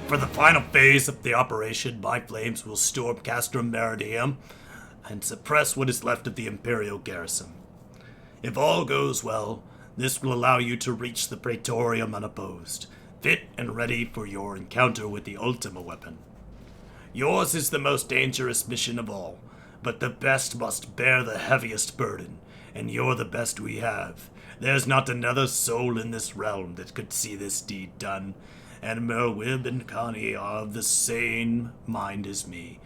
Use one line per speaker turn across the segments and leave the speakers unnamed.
For the final phase of the operation, my flames will storm Castrum Meridium and suppress what is left of the Imperial garrison. If all goes well, this will allow you to reach the Praetorium unopposed, fit and ready for your encounter with the Ultima weapon. Yours is the most dangerous mission of all, but the best must bear the heaviest burden, and you're the best we have. There's not another soul in this realm that could see this deed done, and Merwib and Connie are of the same mind as me.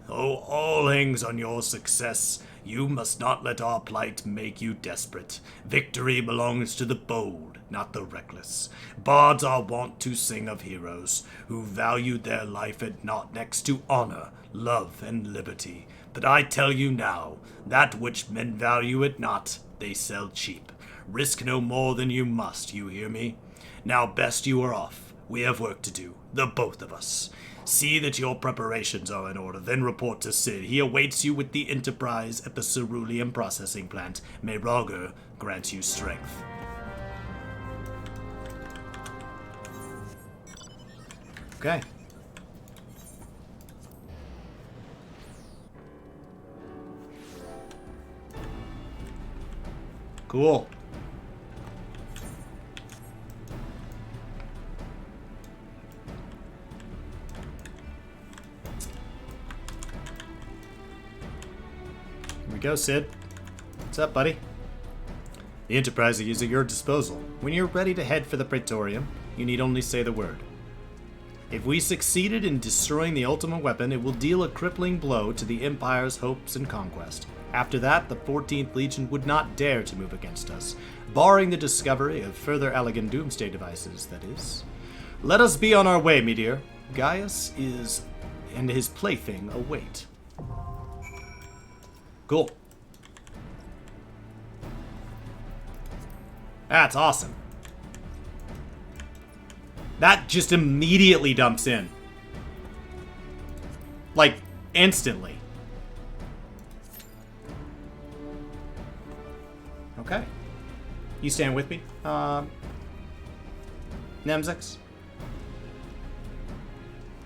Though all hangs on your success, you must not let our plight make you desperate. Victory belongs to the bold, not the reckless. Bards are wont to sing of heroes who valued their life at naught next to honor, love, and liberty. But I tell you now, that which men value at naught, they sell cheap. Risk no more than you must, you hear me? Now best you are off. We have work to do, the both of us. See that your preparations are in order, then report to Sid. He awaits you with the Enterprise at the Cerulean processing plant. May Roger grant you strength. Okay. Cool. Here we go, Sid. What's up, buddy? The Enterprise is at your disposal. When you're ready to head for the Praetorium, you need only say the word. If we succeeded in destroying the Ultima weapon, it will deal a crippling blow to the Empire's hopes and conquest. After that, the 14th Legion would not dare to move against us, barring the discovery of further elegant doomsday devices, that is. Let us be on our way, Meteor. Gaius is and his plaything await. Cool. That's awesome. That just immediately dumps in. Like, instantly. Okay. You stand with me, Nemzix?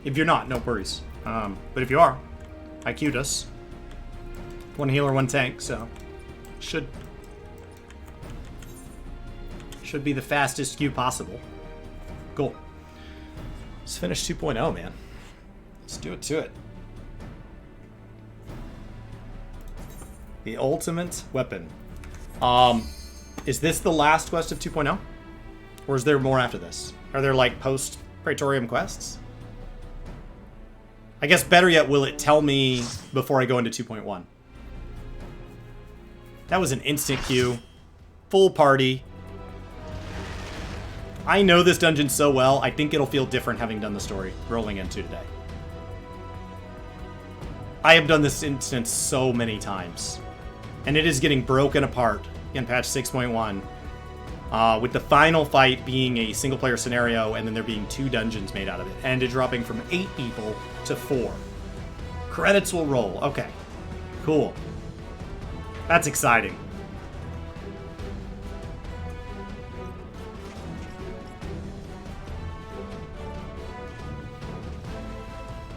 If you're not, no worries. But if you are, I queued us. One healer, one tank, so should be the fastest queue possible. Cool. Let's finish 2.0, man. Let's do it to it. The ultimate weapon. Is this the last quest of 2.0? Or is there more after this? Are there, like, post-Praetorium quests? I guess better yet, will it tell me before I go into 2.1? That was an instant queue. Full party. I know this dungeon so well, I think it'll feel different having done the story rolling into today. I have done this instance so many times. And it is getting broken apart in patch 6.1. With the final fight being a single-player scenario and then there being 2 dungeons made out of it. And it dropping from 8 people to 4. Credits will roll. Okay. Cool. That's exciting.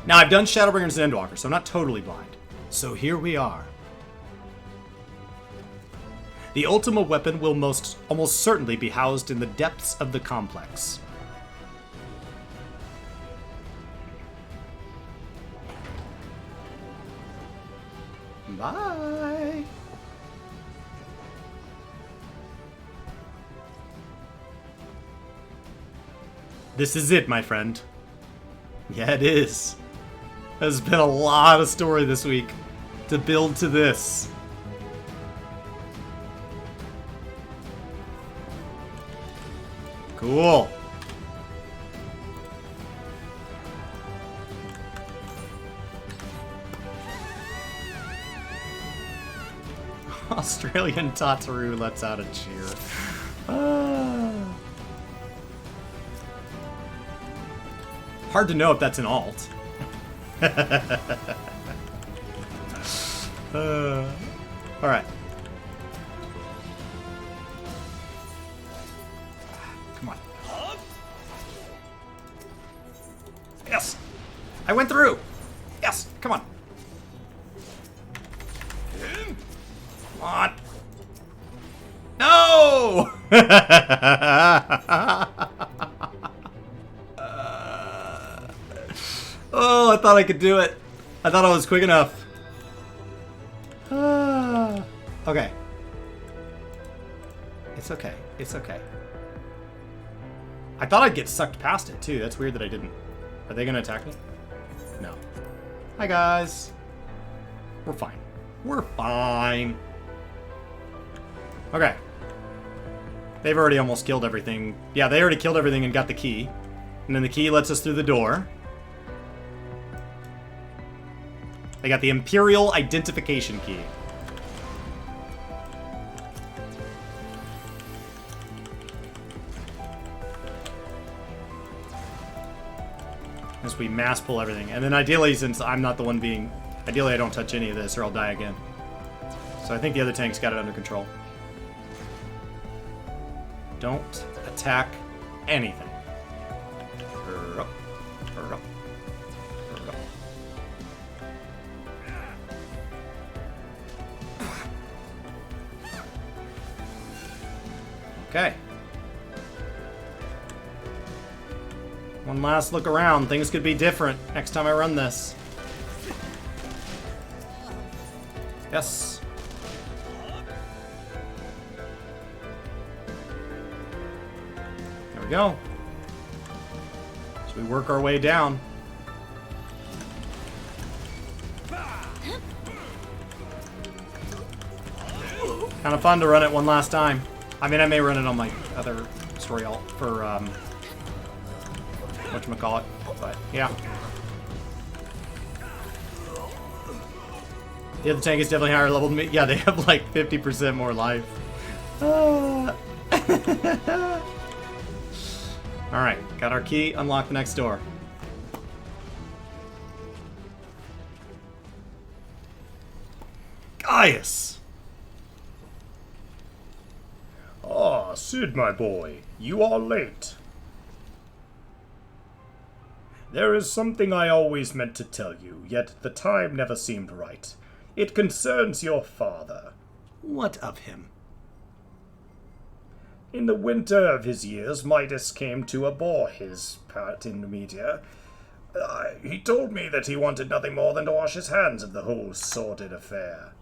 Now, I've done Shadowbringers and Endwalker, so I'm not totally blind. So here we are. The Ultima weapon will almost certainly be housed in the depths of the complex. Bye! This is it, my friend. Yeah, it is. There's been a lot of story this week to build to this. Cool. Australian Tataru lets out a cheer. Hard to know if that's an alt. Alright. Come on.
Yes! I went through! Yes! Come on! Come on! No! Oh, I thought I could do it. I thought I was quick enough. Okay. It's okay. It's okay. I thought I'd get sucked past it, too. That's weird that I didn't. Are they going to attack me? No. Hi, guys. We're fine. We're fine. Okay. They've already almost killed everything. Yeah, they already killed everything and got the key. And then the key lets us through the door. They got the Imperial Identification Key. As we mass pull everything. And then ideally, since I'm not the one being... Ideally, I don't touch any of this or I'll die again. So I think the other tank's got it under control. Don't attack anything. Hurry up. Hurry up. Hurry up. Okay. One last look around. Things could be different next time I run this. Yes. There we go. So we work our way down. Kind of fun to run it one last time. I mean, I may run it on my other story alt for, whatchamacallit, but yeah. The other tank is definitely higher level than me. Yeah, they have like 50% more life. Alright, got our key, unlock the next door.
Gaius!
Ah, Sid, my boy, you are late. There is something I always meant to tell you, yet the time never seemed right. It concerns your father.
What of him?
In the winter of his years, Midas came to abhor his part in the media. He told me that he wanted nothing more than to wash his hands of the whole sordid affair.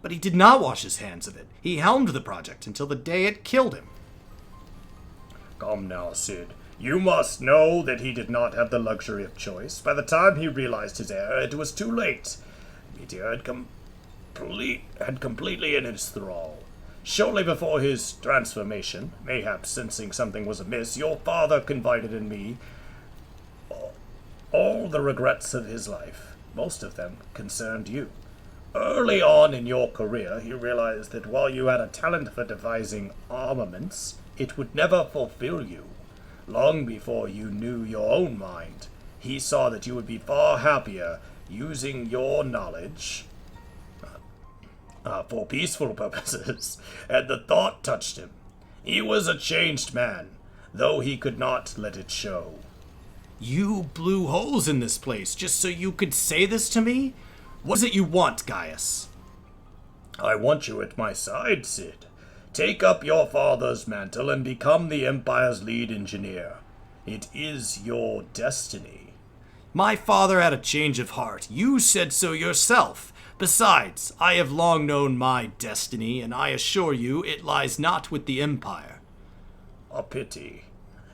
But he did not wash his hands of it. He helmed the project until the day it killed him.
Come now, Sid. You must know that he did not have the luxury of choice. By the time he realized his error, it was too late. Meteor had completely in his thrall. Shortly before his transformation, mayhaps sensing something was amiss, your father confided in me all the regrets of his life. Most of them concerned you. Early on in your career, he realized that while you had a talent for devising armaments, it would never fulfill you. Long before you knew your own mind, he saw that you would be far happier using your knowledge for peaceful purposes, and the thought touched him. He was a changed man, though he could not let it show.
You blew holes in this place just so you could say this to me? What is it you want, Gaius?
I want you at my side, Sid. Take up your father's mantle and become the Empire's lead engineer. It is your destiny.
My father had a change of heart. You said so yourself. Besides, I have long known my destiny, and I assure you it lies not with the Empire.
A pity.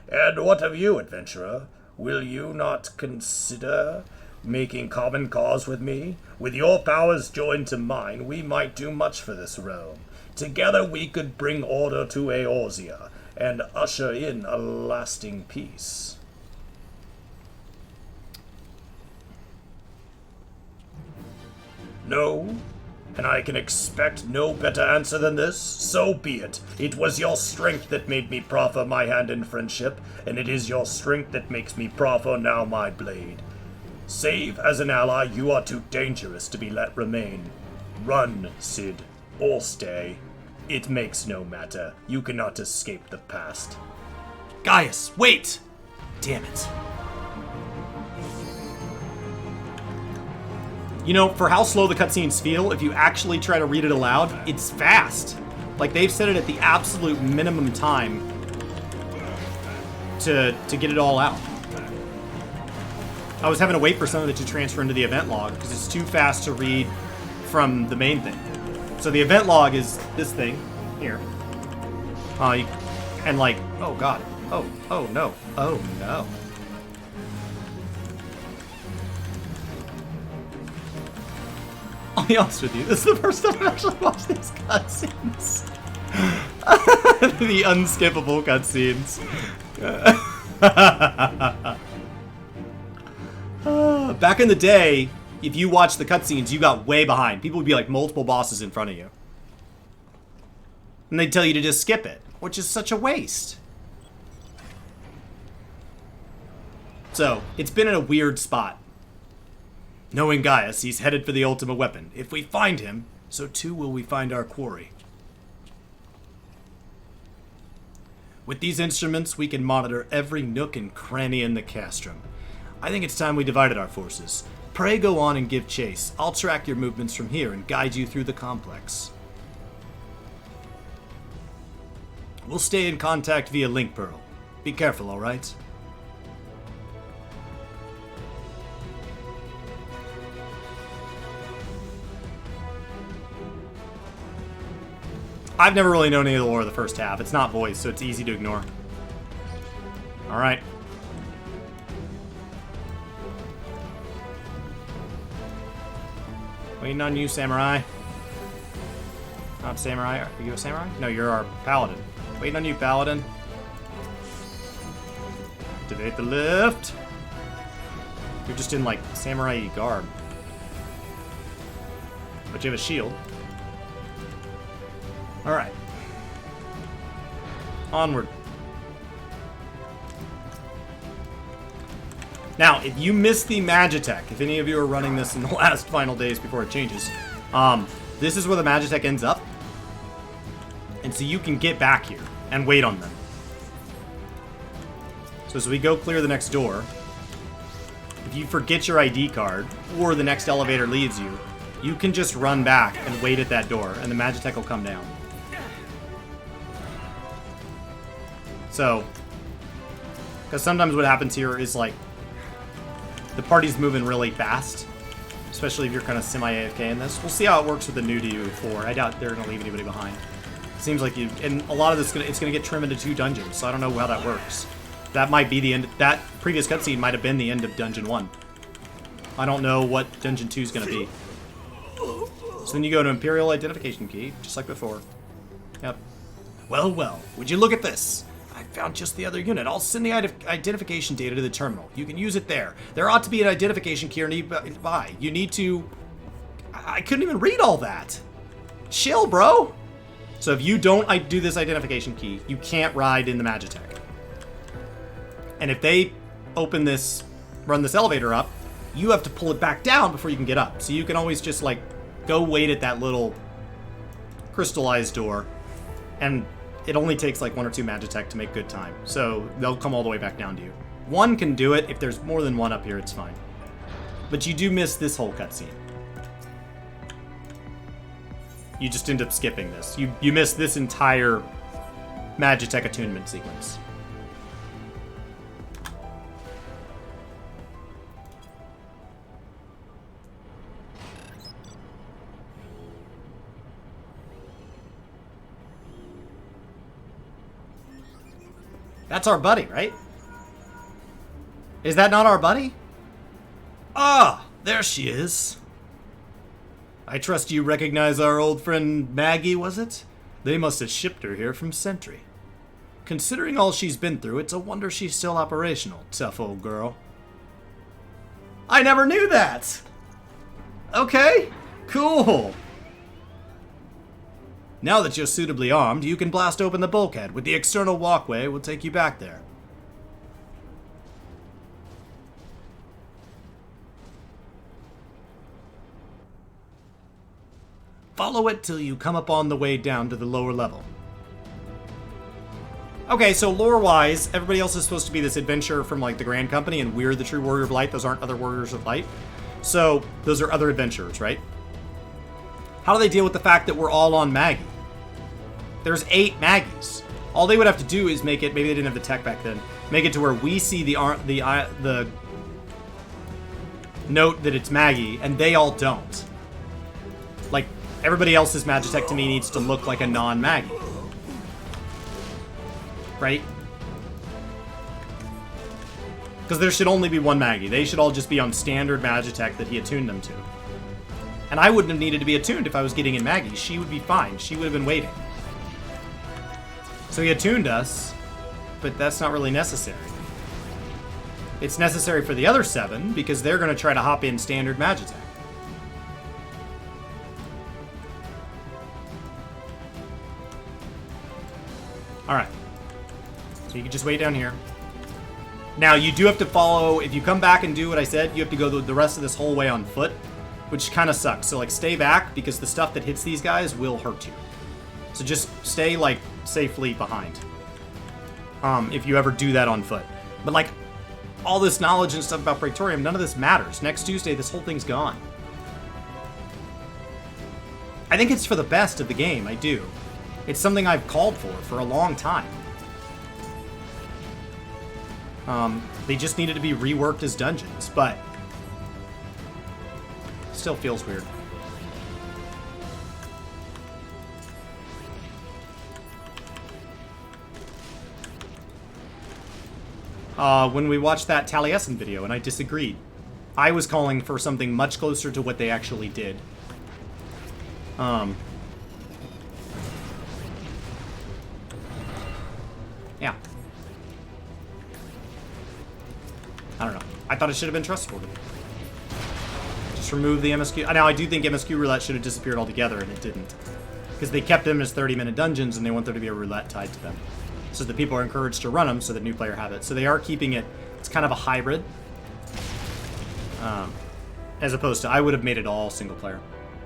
And what of you, adventurer? Will you not consider making common cause with me? With your powers joined to mine, we might do much for this realm. Together we could bring order to Eorzea and usher in a lasting peace. No? And I can expect no better answer than this? So be it. It was your strength that made me proffer my hand in friendship, and it is your strength that makes me proffer now my blade. Save as an ally, you are too dangerous to be let remain. Run, Sid, or stay. It makes no matter. You cannot escape the past.
Gaius, wait! Damn it.
You know, for how slow the cutscenes feel, if you actually try to read it aloud, it's fast. Like, they've set it at the absolute minimum time to get it all out. I was having to wait for some of it to transfer into the event log because it's too fast to read from the main thing. So the event log is this thing here. And like, oh god, oh no, oh no. I'll be honest with you, this is the first time I've actually watched these cutscenes. The unskippable cutscenes. Back in the day, if you watched the cutscenes, you got way behind. People would be like multiple bosses in front of you. And they'd tell you to just skip it, which is such a waste. So, it's been in a weird spot. Knowing Gaius, he's headed for the ultimate weapon. If we find him, so too will we find our quarry. With these instruments, we can monitor every nook and cranny in the castrum. I think it's time we divided our forces. Pray go on and give chase. I'll track your movements from here and guide you through the complex. We'll stay in contact via link pearl. Be careful, alright? I've never really known any of the lore of the first half. It's not voiced, so it's easy to ignore. Alright. Waiting on you, samurai. Not samurai. Are you a samurai? No, you're our paladin. Waiting on you, paladin. Activate the lift. You're just in, like, samurai garb. But you have a shield. Alright. Onward. Now, if you missed the Magitech, if any of you are running this in the last final days before it changes, this is where the Magitech ends up. And so you can get back here and wait on them. So as we go clear the next door, if you forget your ID card, or the next elevator leaves you, you can just run back and wait at that door, and the Magitech will come down. So, because sometimes what happens here is, like, the party's moving really fast, especially if you're kind of semi-AFK in this. We'll see how it works with the new DU4. I doubt they're going to leave anybody behind. Seems like you, and a lot of this, it's going to get trimmed into 2 dungeons, so I don't know how that works. That might be the end, that previous cutscene might have been the end of Dungeon 1. I don't know what Dungeon 2 is going to be. So then you go to Imperial Identification Key, just like before. Yep. Well, well, would you look at this? I found just the other unit. I'll send the identification data to the terminal. You can use it there. There ought to be an identification key nearby. You need to... I couldn't even read all that. Chill, bro. So if you don't do this identification key, you can't ride in the Magitech. And if they open this, run this elevator up, you have to pull it back down before you can get up. So you can always just, like, go wait at that little crystallized door, and it only takes like 1 or 2 Magitech to make good time. So they'll come all the way back down to you. 1 can do it. If there's more than 1 up here, it's fine. But you do miss this whole cutscene. You just end up skipping this. You miss this entire Magitech attunement sequence. That's our buddy, right? Is that not our buddy?
Ah, there she is. I trust you recognize our old friend Maggie, was it? They must have shipped her here from Sentry. Considering all she's been through, it's a wonder she's still operational, tough old girl.
I never knew that! Okay, cool.
Now that you're suitably armed, you can blast open the bulkhead. With the external walkway, we'll take you back there. Follow it till you come up on the way down to the lower level.
Okay, so lore-wise, everybody else is supposed to be this adventurer from, like, the Grand Company, and we're the true Warrior of Light. Those aren't other Warriors of Light. So, those are other adventurers, right? How do they deal with the fact that we're all on Maggie? There's 8 Maggies. All they would have to do is make it, maybe they didn't have the tech back then, make it to where we see the note that it's Maggie, and they all don't. Like, everybody else's Magitech to me needs to look like a non-Maggie. Right? Because there should only be one Maggie. They should all just be on standard Magitech that he attuned them to. And I wouldn't have needed to be attuned if I was getting in Maggie. She would be fine. She would have been waiting. So he attuned us, but that's not really necessary. It's necessary for the other 7, because they're going to try to hop in standard Magitech. Alright. So you can just wait down here. Now, you do have to follow, if you come back and do what I said, you have to go the rest of this whole way on foot, which kind of sucks. So, like, stay back, because the stuff that hits these guys will hurt you. So just stay, like, safely behind. If you ever do that on foot. But, like, all this knowledge and stuff about Praetorium, none of this matters. Next Tuesday, this whole thing's gone. I think it's for the best of the game, I do. It's something I've called for a long time. They just needed to be reworked as dungeons, but still feels weird. When we watched that Taliesin video, and I disagreed. I was calling for something much closer to what they actually did. Yeah. I don't know. I thought it should have been trustworthy. Just remove the MSQ. Now, I do think MSQ roulette should have disappeared altogether, and it didn't. Because they kept them as 30-minute dungeons, and they want there to be a roulette tied to them. So that people are encouraged to run them, so that new player have it. So they are keeping it. It's kind of a hybrid. As opposed to, I would have made it all single player.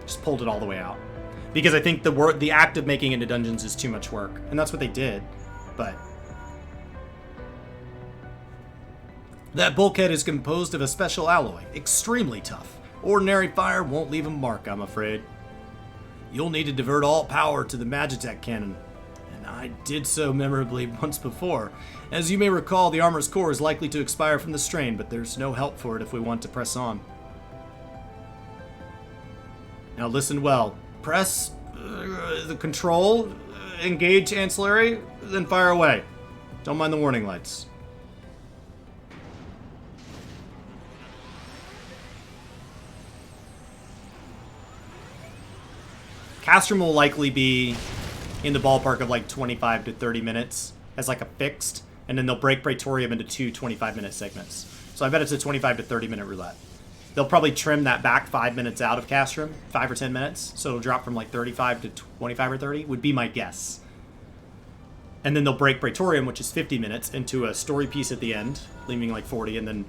Just pulled it all the way out. Because I think the act of making it into dungeons is too much work. And that's what they did. But that bulkhead is composed of a special alloy. Extremely tough. Ordinary fire won't leave a mark, I'm afraid. You'll need to divert all power to the Magitech cannon. And I did so memorably once before. As you may recall, the armor's core is likely to expire from the strain, but there's no help for it if we want to press on. Now listen well. Press the control, engage ancillary, then fire away. Don't mind the warning lights. Castrum will likely be in the ballpark of like 25 to 30 minutes as like a fixed, and then they'll break Praetorium into 2 25-minute segments. So I bet it's a 25 to 30-minute roulette. They'll probably trim that back 5 minutes out of Castrum, 5 or 10 minutes, so it'll drop from like 35 to 25 or 30, would be my guess. And then they'll break Praetorium, which is 50 minutes, into a story piece at the end, leaving like 40, and then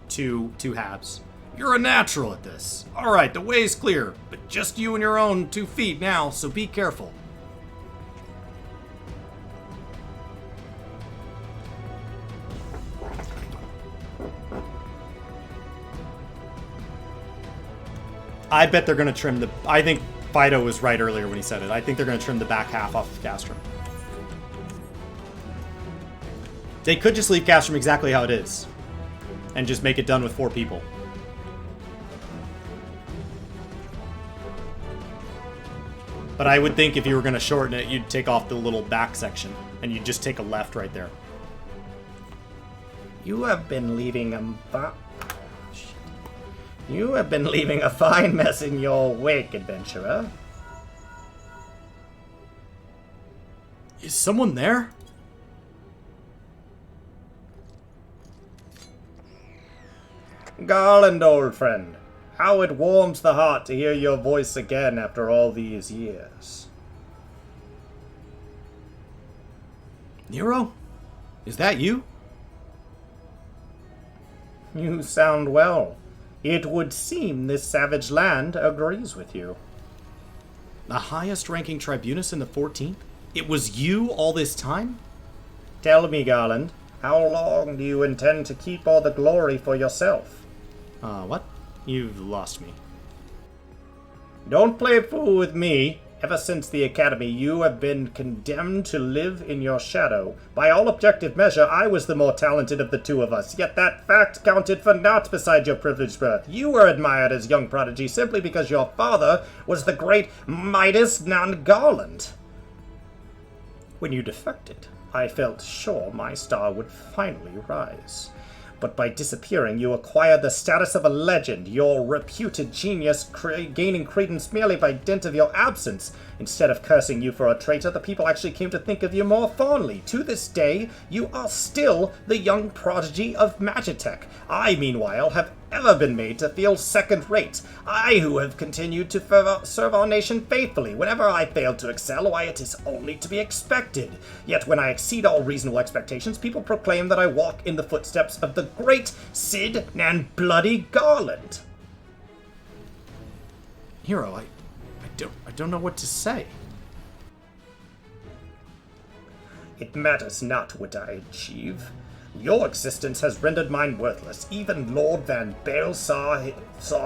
two halves. You're a natural at this. Alright, the way's clear, but just you and your own 2 feet now, so be careful. I bet they're going to trim the... I think Fido was right earlier when he said it. I think they're going to trim the back half off of Castrum. They could just leave Castrum exactly how it is. And just make it done with 4 people. But I would think if you were going to shorten it, you'd take off the little back section. And you'd just take a left right there.
You have been leaving a fine mess in your wake, adventurer.
Is someone there?
Garland, old friend, how it warms the heart to hear your voice again after all these years.
Nero? Is that you?
You sound well. It would seem this savage land agrees with you.
The highest ranking tribunus in the 14th? It was you all this time?
Tell me, Garland, how long do you intend to keep all the glory for yourself?
What? You've lost me.
Don't play fool with me. Ever since the Academy, you have been condemned to live in your shadow. By all objective measure, I was the more talented of the two of us, yet that fact counted for naught beside your privileged birth. You were admired as young prodigy simply because your father was the great Midas non Garland. When you defected, I felt sure my star would finally rise. But by disappearing, you acquired the status of a legend, your reputed genius gaining credence merely by dint of your absence. Instead of cursing you for a traitor, the people actually came to think of you more fondly. To this day, you are still the young prodigy of Magitech. I, meanwhile, have ever been made to feel second-rate. I, who have continued to serve our nation faithfully. Whenever I failed to excel, why, it is only to be expected. Yet when I exceed all reasonable expectations, people proclaim that I walk in the footsteps of the great Sid and Bloody Garland.
Hero, I don't know what to say.
It matters not what I achieve. Your existence has rendered mine worthless. Even Lord Van Bale saw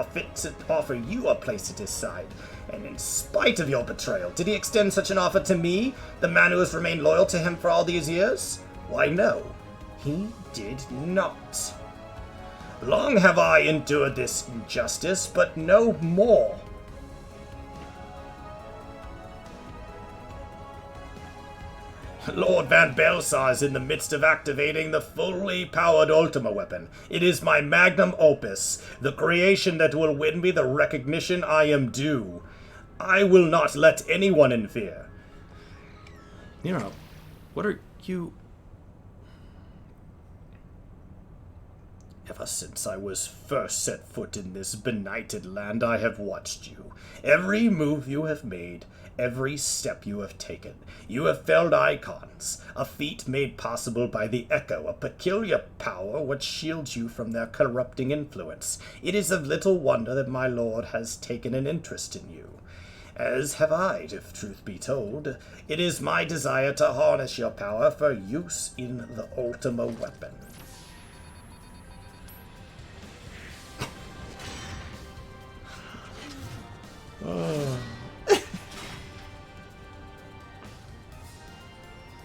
fit to offer you a place at his side. And in spite of your betrayal, did he extend such an offer to me, the man who has remained loyal to him for all these years? Why, no, he did not. Long have I endured this injustice, but no more. Lord Van Belsar is in the midst of activating the fully powered Ultima weapon. It is my magnum opus, the creation that will win me the recognition I am due. I will not let anyone interfere.
Nero, what are you...
Ever since I was first set foot in this benighted land, I have watched you. Every move you have made, every step you have taken. You have felled icons, a feat made possible by the Echo, a peculiar power which shields you from their corrupting influence. It is of little wonder that my lord has taken an interest in you. As have I, if truth be told. It is my desire to harness your power for use in the Ultima weapon.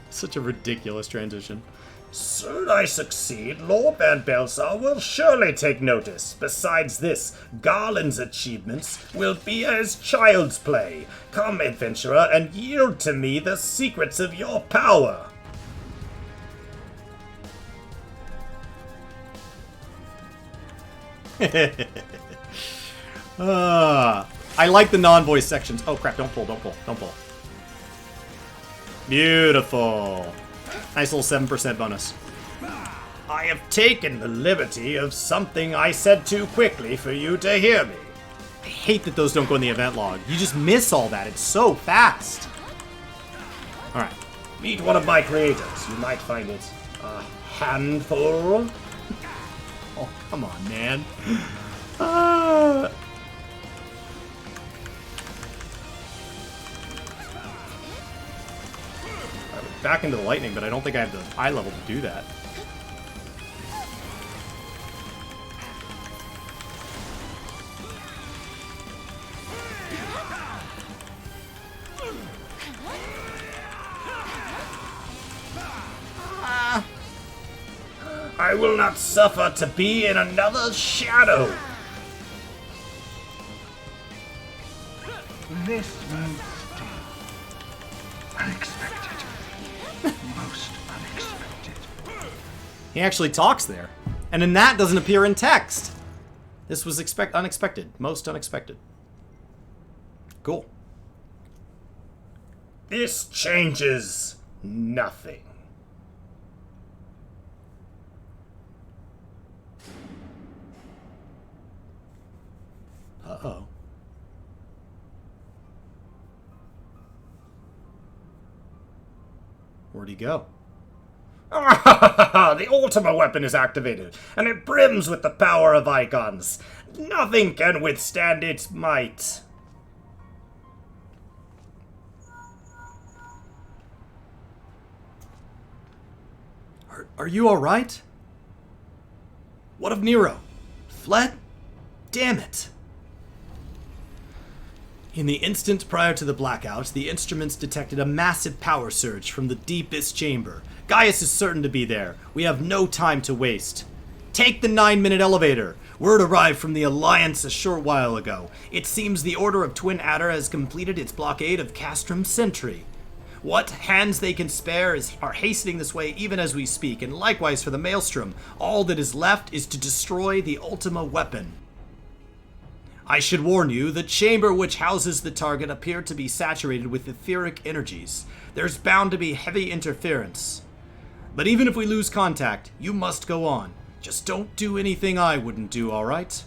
Such a ridiculous transition.
Should I succeed, Lord Van Belsar will surely take notice. Besides this, Garland's achievements will be as child's play. Come, adventurer, and yield to me the secrets of your power.
I like the non-voice sections. Oh crap, don't pull. Beautiful. Nice little 7% bonus.
I have taken the liberty of something I said too quickly for you to hear me.
I hate that those don't go in the event log. You just miss all that. It's so fast. Alright.
Meet one of my creators. You might find it a handful.
Oh, come on, man. Back into the lightning, but I don't think I have the eye level to do that.
I will not suffer to be in another shadow.
This means unexpected. Most unexpected.
He actually talks there. And then that doesn't appear in text. This was unexpected. Most unexpected. Cool.
This changes nothing.
Uh-oh. Where'd he go?
The Ultima weapon is activated, and it brims with the power of icons. Nothing can withstand its might.
Are you alright? What of Nero? Fled?
Damn it! In the instant prior to the blackout, the instruments detected a massive power surge from the deepest chamber. Gaius is certain to be there. We have no time to waste. Take the 9-minute elevator. Word arrived from the Alliance a short while ago. It seems the Order of Twin Adder has completed its blockade of Castrum Sentry. What hands they can spare are hastening this way even as we speak, and likewise for the Maelstrom. All that is left is to destroy the Ultima weapon. I should warn you, the chamber which houses the target appeared to be saturated with etheric energies. There's bound to be heavy interference. But even if we lose contact, you must go on. Just don't do anything I wouldn't do, alright?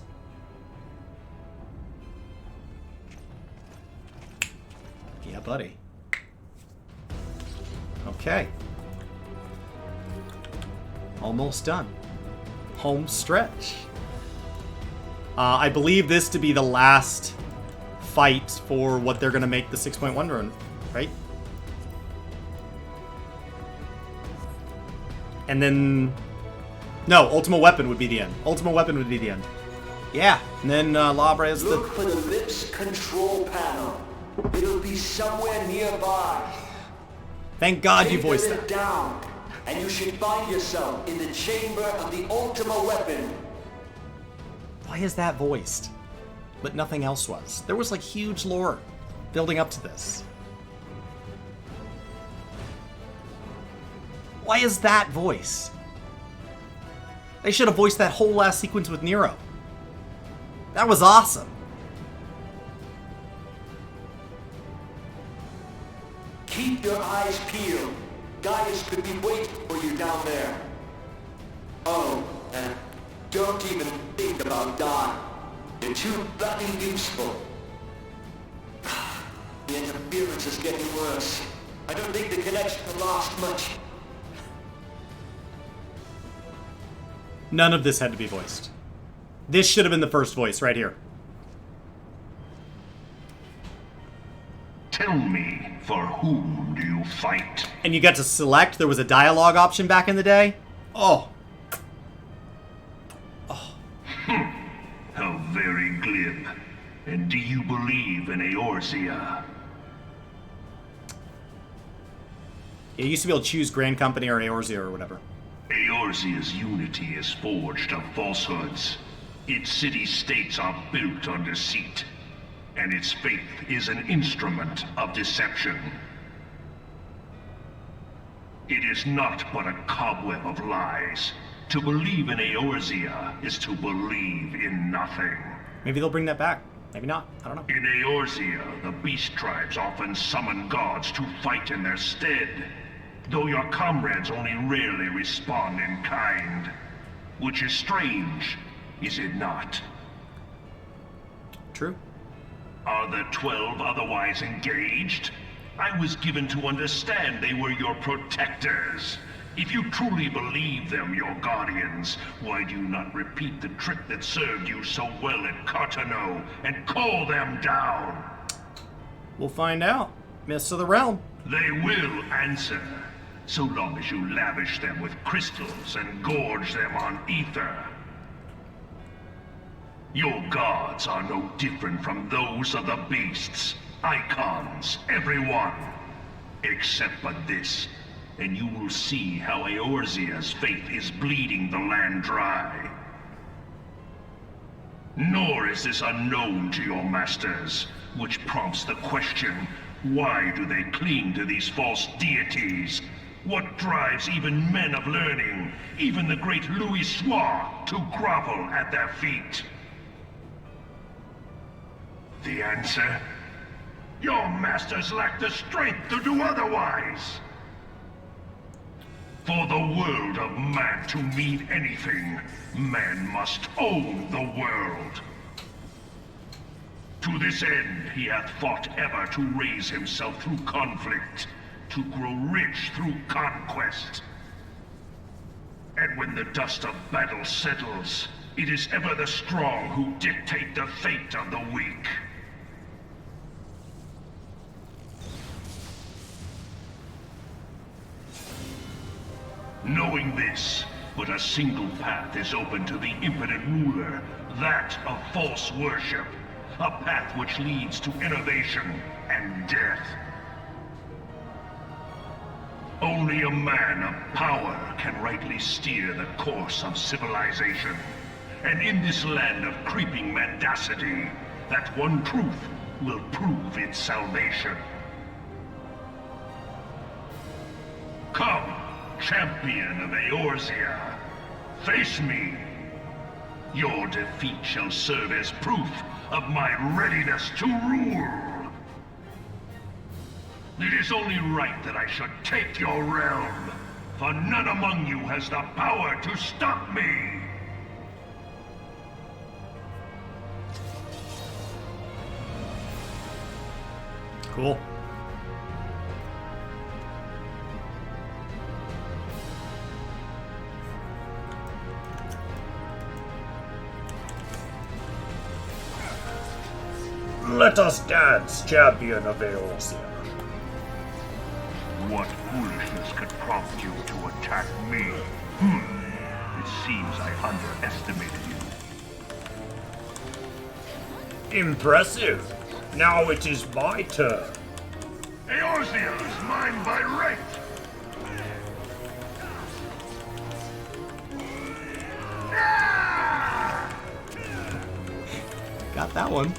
Yeah, buddy. Okay. Almost done. Home stretch. I believe this to be the last fight for what they're going to make the 6.1 run, right? And then... No, Ultima Weapon would be the end. Ultima Weapon would be the end. Yeah, and then Labre is the...
Look for the lips control panel. It'll be somewhere nearby.
Thank God you
Take
voiced
the
that.
lid down, and you should find yourself in the chamber of the Ultima Weapon.
Why is that voiced? But nothing else was. There was like huge lore building up to this. Why is that voice? They should have voiced that whole last sequence with Nero. That was awesome.
Keep your eyes peeled. Gaius could be waiting for you down there. Oh, and don't even think about dying. You're too bloody useful. The interference is getting worse. I don't think the connection will last much.
None of this had to be voiced. This should have been the first voice right here.
Tell me, for whom do you fight?
And you got to select. There was a dialogue option back in the day. Oh.
How very glib. And do you believe in Eorzea?
You used to be able to choose Grand Company or Eorzea or whatever.
Eorzea's unity is forged of falsehoods. Its city-states are built on deceit. And its faith is an instrument of deception. It is not but a cobweb of lies. To believe in Eorzea is to believe in nothing.
Maybe they'll bring that back. Maybe not. I don't know.
In Eorzea, the beast tribes often summon gods to fight in their stead, though your comrades only rarely respond in kind. Which is strange, is it not?
True.
Are the 12 otherwise engaged? I was given to understand they were your protectors. If you truly believe them your guardians, why do you not repeat the trick that served you so well at Cartano and call them down?
We'll find out. Mists of the Realm.
They will answer, so long as you lavish them with crystals and gorge them on ether. Your gods are no different from those of the beasts. Icons, everyone. Except but this, and you will see how Eorzea's faith is bleeding the land dry. Nor is this unknown to your masters, which prompts the question, why do they cling to these false deities? What drives even men of learning, even the great Louis Soir, to grovel at their feet? The answer? Your masters lack the strength to do otherwise. For the world of man to mean anything, man must own the world. To this end, he hath fought ever to raise himself through conflict, to grow rich through conquest. And when the dust of battle settles, it is ever the strong who dictate the fate of the weak. Knowing this, But a single path is open to the impotent ruler, that of false worship. A path which leads to innovation and death. Only a man of power can rightly steer the course of civilization. And in this land of creeping mendacity, that one truth will prove its salvation. Come, champion of Eorzea, face me. Your defeat shall serve as proof of my readiness to rule. It is only right that I should take your realm, for none among you has the power to stop me.
Cool.
Let us dance, champion of Eorzea.
What foolishness could prompt you to attack me? It seems I underestimated you.
Impressive. Now it is my turn.
Eorzea is mine by right.
Got that one.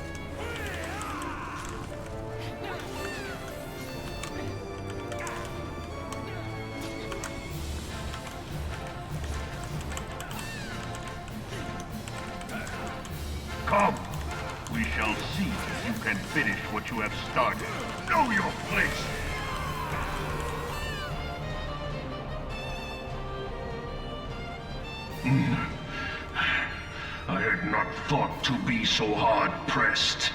Come, we shall see if you can finish what you have started. Know your place. I had not thought to be so hard-pressed.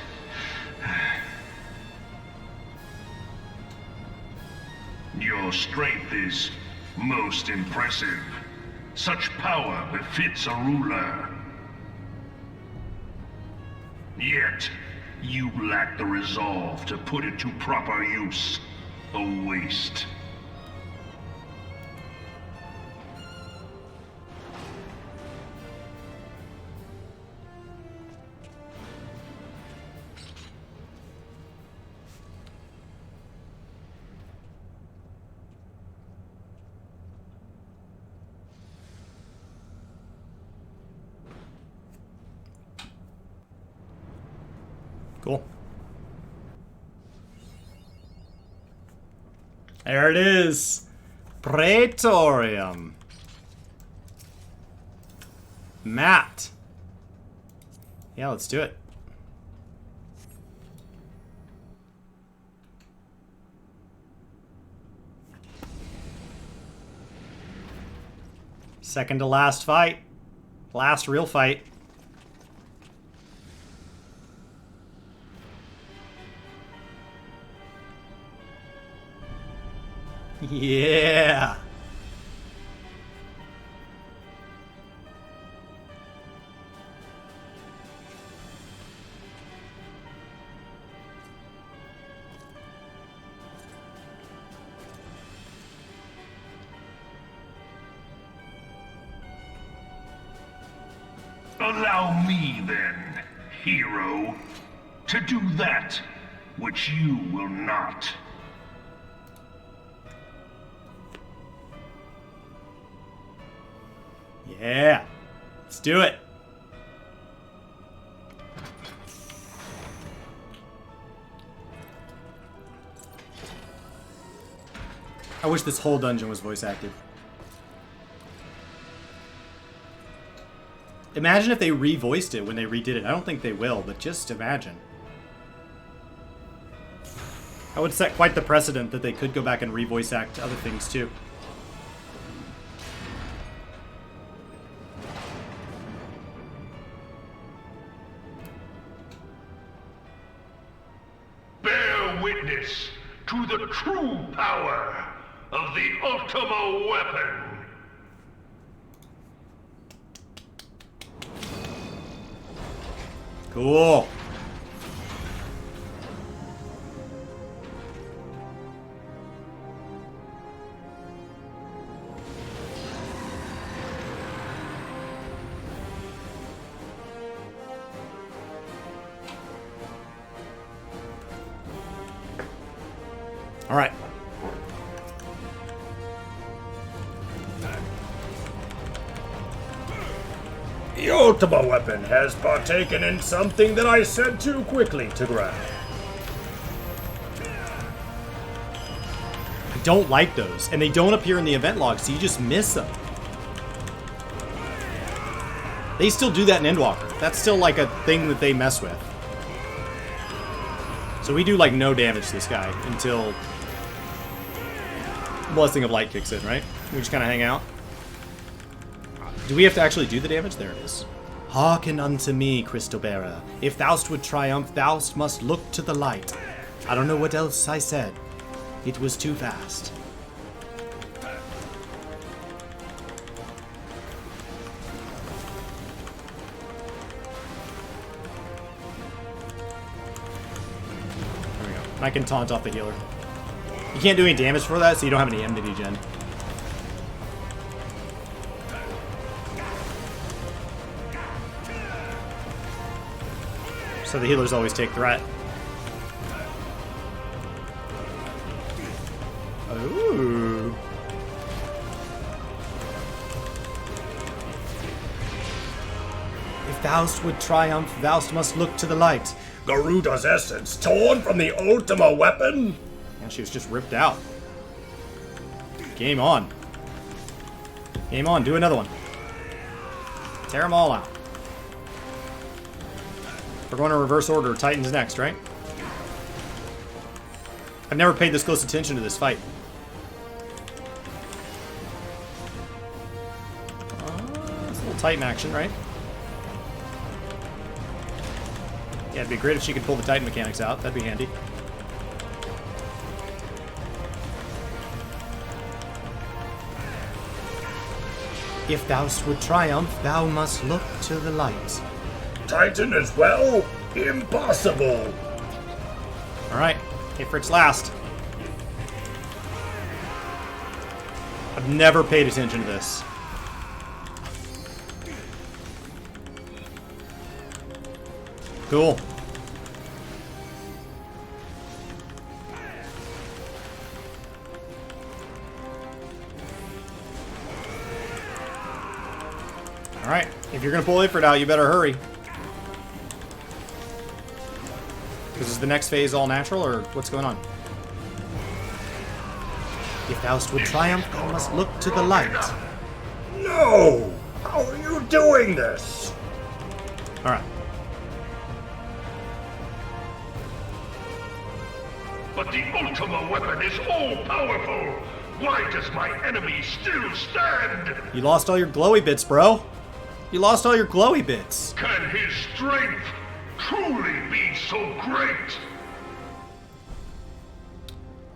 Your strength is most impressive. Such power befits a ruler. Yet, you lack the resolve to put it to proper use. A waste.
Cool. There it is. Praetorium. Matt. Yeah, let's do it. Second to last fight. Last real fight. Yeah.
Allow me then, hero, to do that which you will not.
Yeah. Let's do it. I wish this whole dungeon was voice acted. Imagine if they re-voiced it when they redid it. I don't think they will, but just imagine. I would set quite the precedent that they could go back and re-voice act other things too.
Bear witness to the true power of the Ultima weapon.
Cool. Alright.
The Ultima weapon has partaken in something that I said too quickly to grab.
I don't like those. And they don't appear in the event log, so you just miss them. They still do that in Endwalker. That's still like a thing that they mess with. So we do like no damage to this guy until Blessing of Light kicks in, right? We just kind of hang out. Do we have to actually do the damage? There it is. Hearken unto me, Crystal Bearer. If thou'st would triumph, thou'st must look to the light. I don't know what else I said. It was too fast. There we go. I can taunt off the healer. You can't do any damage for that, so you don't have any enmity gen. So the healers always take threat. Ooh. If thou'st would triumph, thou'st must look to the light.
Garuda's essence torn from the Ultima weapon?
And she was just ripped out. Game on. Game on, do another one. Tear them all out. We're going to reverse order. Titan's next, right? I've never paid this close attention to this fight. It's a little Titan action, right? Yeah, it'd be great if she could pull the Titan mechanics out. That'd be handy. If thou'st would triumph, thou must look to the light.
Titan as well? Impossible!
Alright, Ifrit's last. I've never paid attention to this. Cool. Alright, if you're gonna pull Ifrit out, you better hurry. Because is the next phase all natural, or what's going on? If thou'st would triumph, thou must look to the light.
No! How are you doing this?
Alright.
But the Ultima weapon is all-powerful! Why does my enemy still stand?
You lost all your glowy bits, bro. You lost all your glowy bits.
Can his strength truly be so great?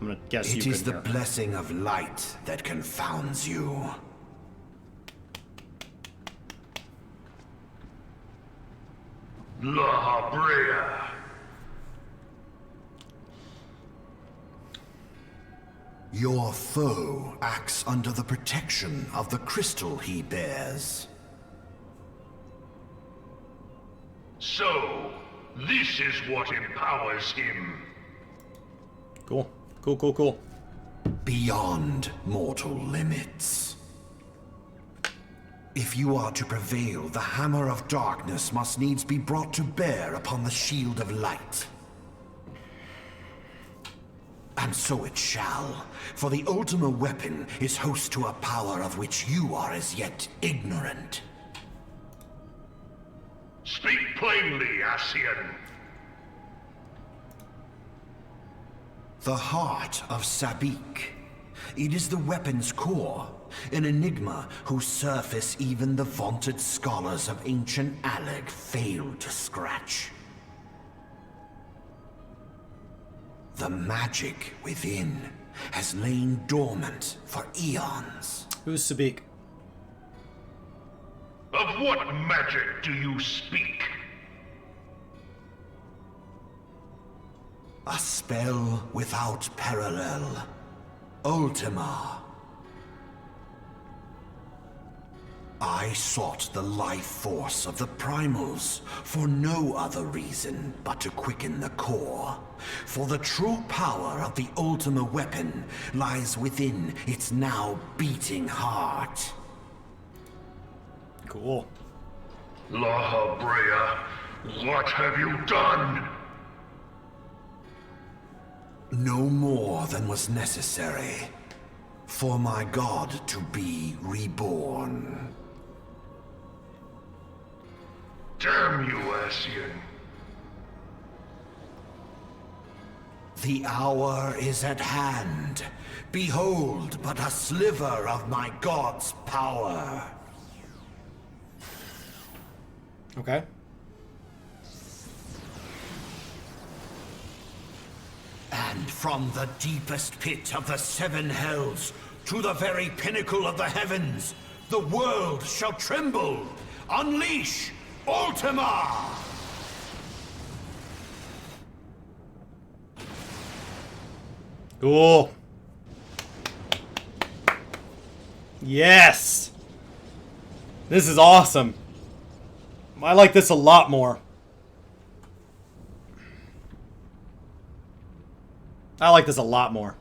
I'm gonna guess
It
you
is the
couldn't hear.
blessing of light that confounds you.
La Habrea.
Your foe acts under the protection of the crystal he bears.
So, this is what empowers him.
Cool. Cool, cool, cool.
Beyond mortal limits. If you are to prevail, the hammer of darkness must needs be brought to bear upon the shield of light. And so it shall, for the Ultima weapon is host to a power of which you are as yet ignorant.
Speak plainly, Ascian.
The heart of Sabik. It is the weapon's core, an enigma whose surface even the vaunted scholars of ancient Alleg failed to scratch. The magic within has lain dormant for eons.
Who's Sabik?
Of what magic do you speak?
A spell without parallel. Ultima. I sought the life force of the primals for no other reason but to quicken the core. For the true power of the Ultima weapon lies within its now beating heart.
Cool.
La Brea, what have you done?
No more than was necessary for my god to be reborn.
Damn you, Ascian.
The hour is at hand. Behold but a sliver of my god's power.
Okay.
And from the deepest pit of the seven hells to the very pinnacle of the heavens, the world shall tremble. Unleash Ultima!
Cool. Yes! This is awesome. I like this a lot more. I like this a lot more.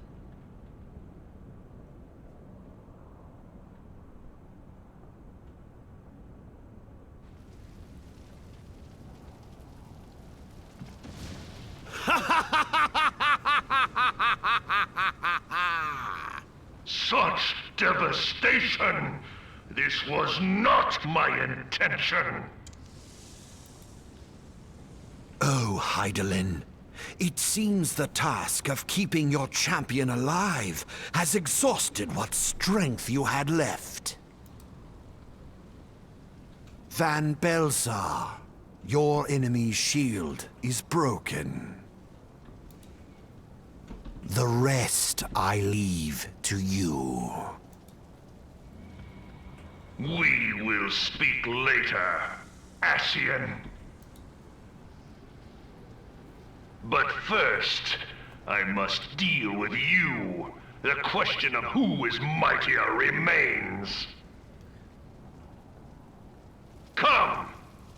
Such devastation! This was not my intention!
Oh, Hydaelyn. It seems the task of keeping your champion alive has exhausted what strength you had left. Van Belzar, your enemy's shield is broken. The rest I leave to you.
We will speak later, Ascian. But first, I must deal with you. The question of who is mightier remains. Come,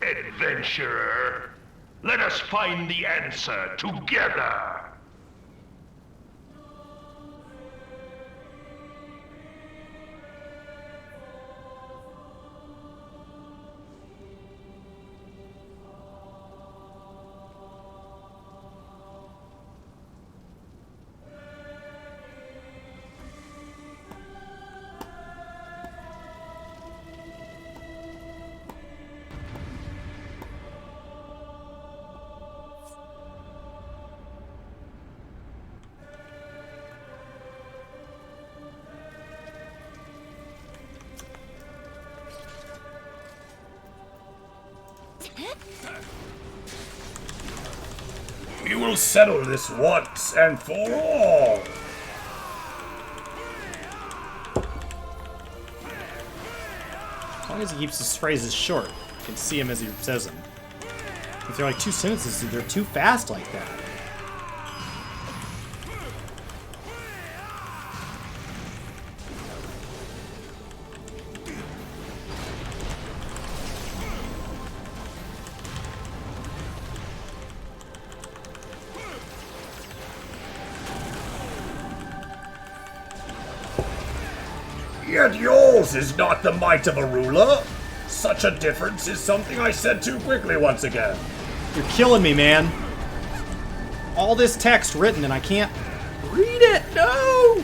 adventurer. Let us find the answer together.
We will settle this once and for all.
As long as he keeps his phrases short, you can see him as he says them. If they're like 2 sentences, they're too fast like that.
Yet yours is not the might of a ruler. Such a difference is something I said too quickly once again.
You're killing me, man. All this text written and I can't read it. No!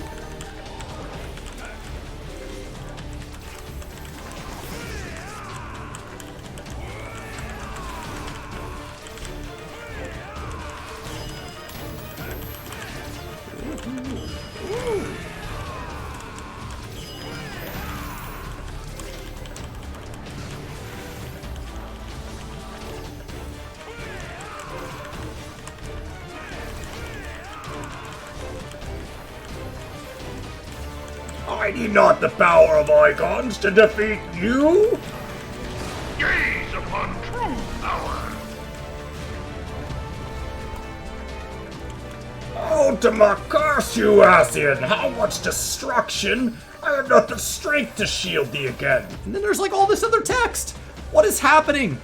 I need not the power of icons to defeat you.
Gaze upon true power.
Ultima, curse you, Ascian! How much destruction I have not the strength to shield thee again.
And then there's like all this other text. What is happening?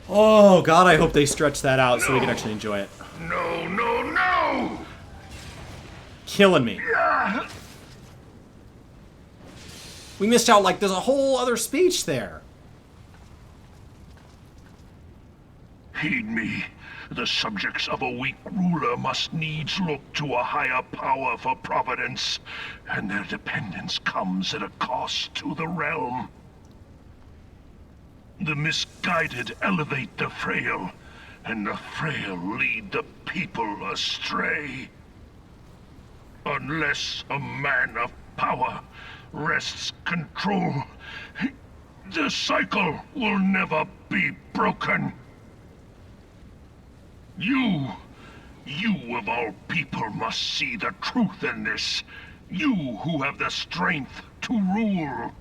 Oh god, I hope they stretch that out so we can actually enjoy it.
No, no, no!
Killing me. We missed out, like, there's a whole other speech there.
Heed me. The subjects of a weak ruler must needs look to a higher power for providence, and their dependence comes at a cost to the realm. The misguided elevate the frail, and the frail lead the people astray. Unless a man of power wrests control, the cycle will never be broken. You of all people must see the truth in this. You who have the strength to rule.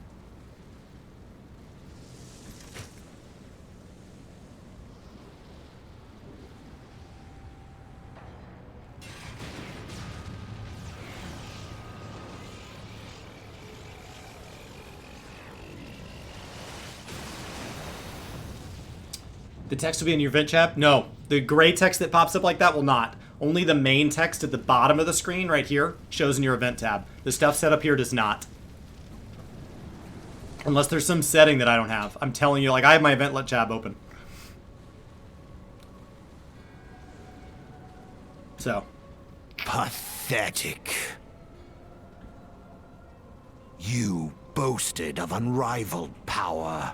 The text will be in your event tab? No. The gray text that pops up like that will not. Only the main text at the bottom of the screen right here shows in your event tab. The stuff set up here does not. Unless there's some setting that I don't have. I'm telling you, like, I have my event tab open. So.
Pathetic. You boasted of unrivaled power.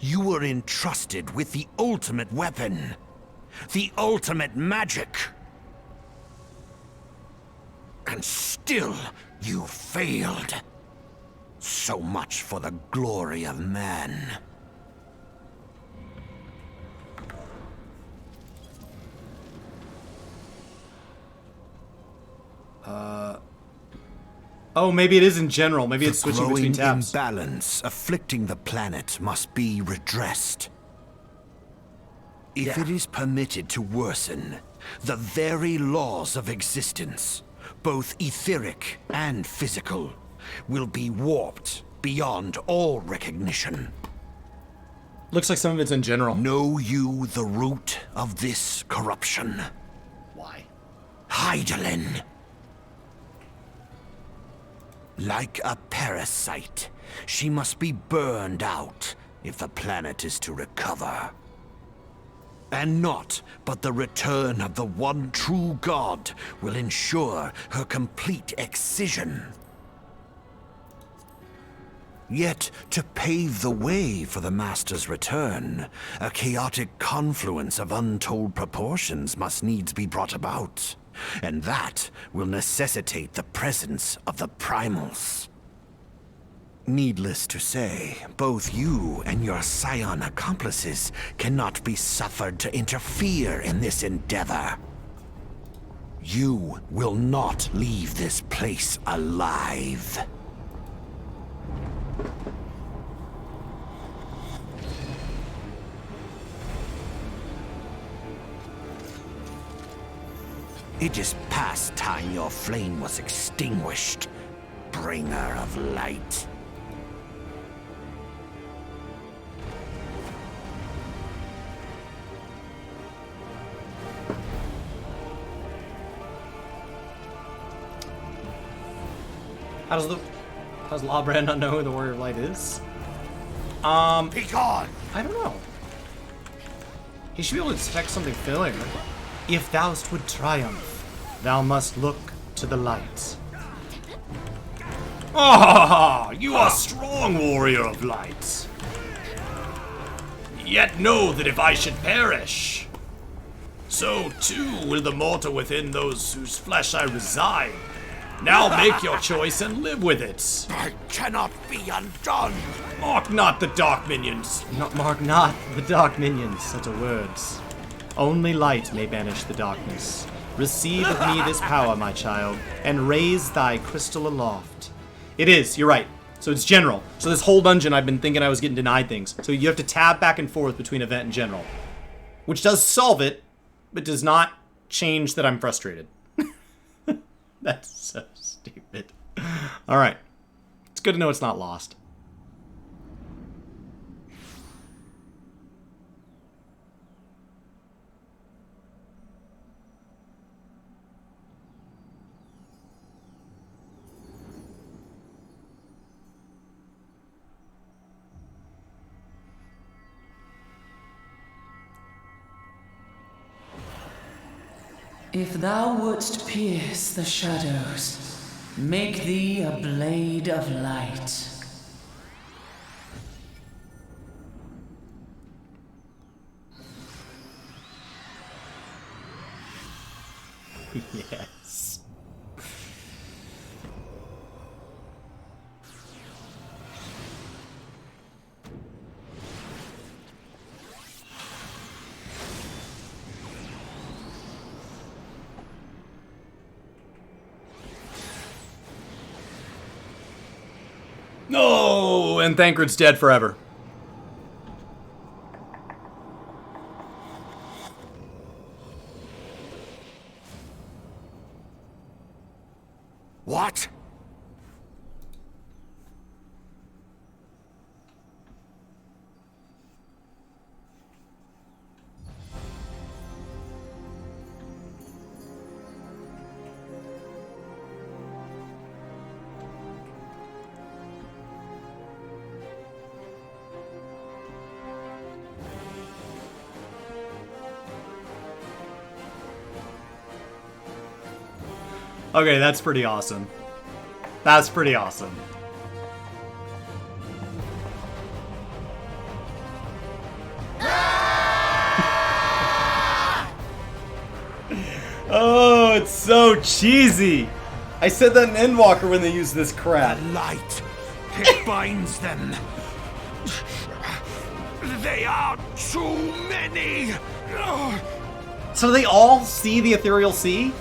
You were entrusted with the ultimate weapon. The ultimate magic. And still, you failed. So much for the glory of man.
Oh, maybe it is in general. Maybe it's switching between tabs.
The growing imbalance afflicting the planet must be redressed. If it is permitted to worsen, the very laws of existence, both etheric and physical, will be warped beyond all recognition.
Looks like some of it's in general.
Know you the root of this corruption?
Why?
Hydaelyn. Like a parasite, she must be burned out if the planet is to recover. And naught but the return of the one true god will ensure her complete excision. Yet, to pave the way for the Master's return, a chaotic confluence of untold proportions must needs be brought about. And that will necessitate the presence of the primals. Needless to say, both you and your scion accomplices cannot be suffered to interfere in this endeavor. You will not leave this place alive. It is past time your flame was extinguished, bringer of light.
How does Lawbrand not know who the Warrior of Light is?
Be gone!
I don't know. He should be able to detect something familiar. If thou would triumph, thou must look to the light.
Ah, you are strong, warrior of light. Yet know that if I should perish, so too will the mortal within those whose flesh I reside. Now make your choice and live with it.
I cannot be undone!
Mark not the dark minions.
Mark not the dark minions, such a words. Only light may banish the darkness. Receive of me this power, my child, and raise thy crystal aloft. It is, you're right. So it's general. So this whole dungeon I've been thinking I was getting denied things. So you have to tab back and forth between event and general. Which does solve it, but does not change that I'm frustrated. That's so stupid. Stupid. Alright. It's good to know it's not lost.
If thou wouldst pierce the shadows, make thee a blade of light.
Yes. No, and Thancred's dead forever.
What?
Okay, that's pretty awesome. That's pretty awesome. Oh, it's so cheesy. I said that in Endwalker when they used this crap.
Light. It binds them. They are too many.
So they all see the Ethereal Sea?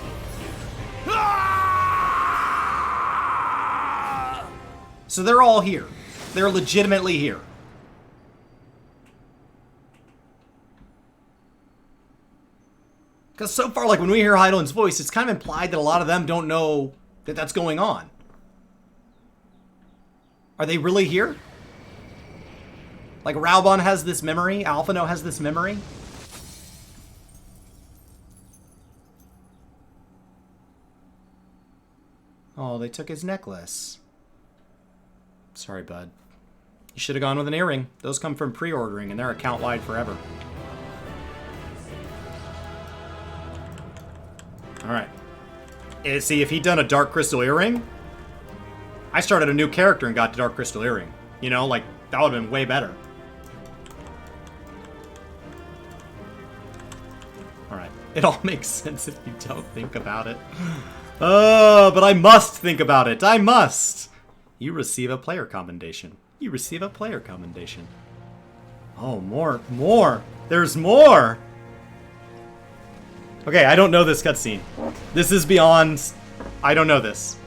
So they're all here. They're legitimately here. Because so far, like, when we hear Heidel's voice, it's kind of implied that a lot of them don't know that that's going on. Are they really here? Like, Raubon has this memory? Alphino has this memory? Oh, they took his necklace. Sorry, bud. You should have gone with an earring. Those come from pre-ordering, and they're account-wide forever. Alright. See, if he'd done a Dark Crystal earring, I started a new character and got the Dark Crystal earring. You know, like, that would have been way better. Alright. It all makes sense if you don't think about it. Oh, but I must think about it. I must! You receive a player commendation. You receive a player commendation. Oh, more. More! There's more! Okay, I don't know this cutscene. This is beyond... I don't know this.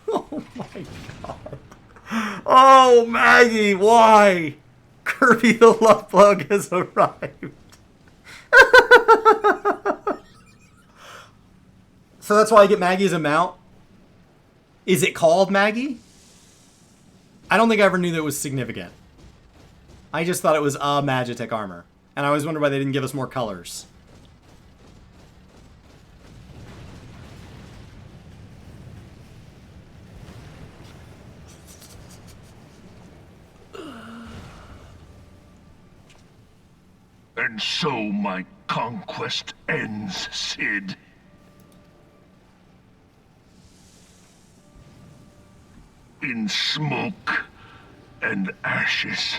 Oh my god. Oh, Maggie, why? Kirby the Love Bug has arrived. So that's why I get Maggie as a mount? Is it called Maggie? I don't think I ever knew that it was significant. I just thought it was a Magitech armor. And I always wondered why they didn't give us more colors.
And so my conquest ends, Cid. In smoke and ashes.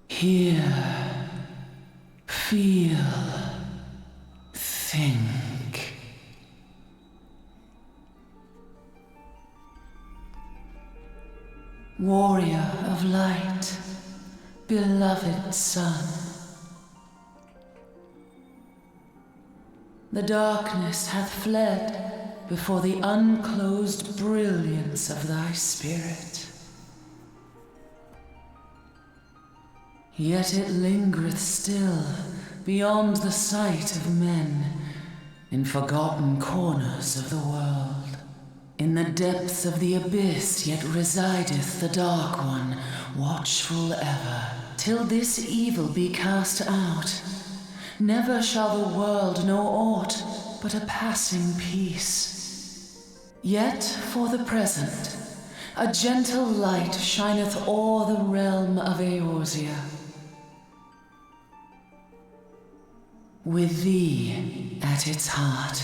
Hear, feel, think. warrior of light, beloved son. The darkness hath fled before the unclosed brilliance of thy spirit. Yet it lingereth still beyond the sight of men, in forgotten corners of the world. In the depths of the abyss yet resideth the Dark One, watchful ever, till this evil be cast out. Never shall the world know aught but a passing peace. Yet for the present, a gentle light shineth o'er the realm of Eorzea. With thee at its heart.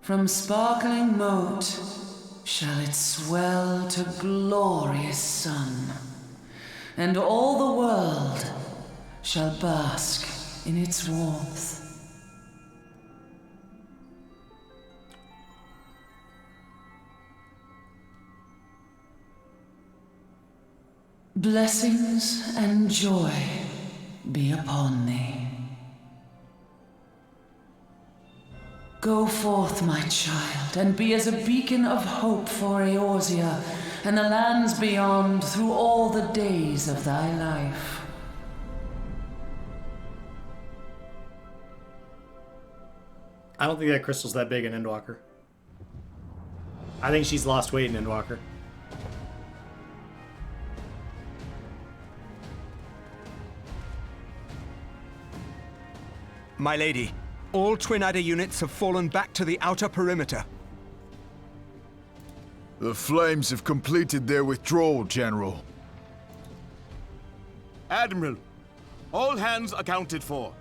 From sparkling moat shall it swell to glorious sun, and all the world shall bask in its warmth. Blessings and joy be upon thee. Go forth, my child, and be as a beacon of hope for Eorzea and the lands beyond through all the days of thy life.
I don't think that crystal's that big in Endwalker. I think she's lost weight in Endwalker.
My lady, all Twin Adder units have fallen back to the outer perimeter.
The Flames have completed their withdrawal, General.
Admiral, all hands accounted for.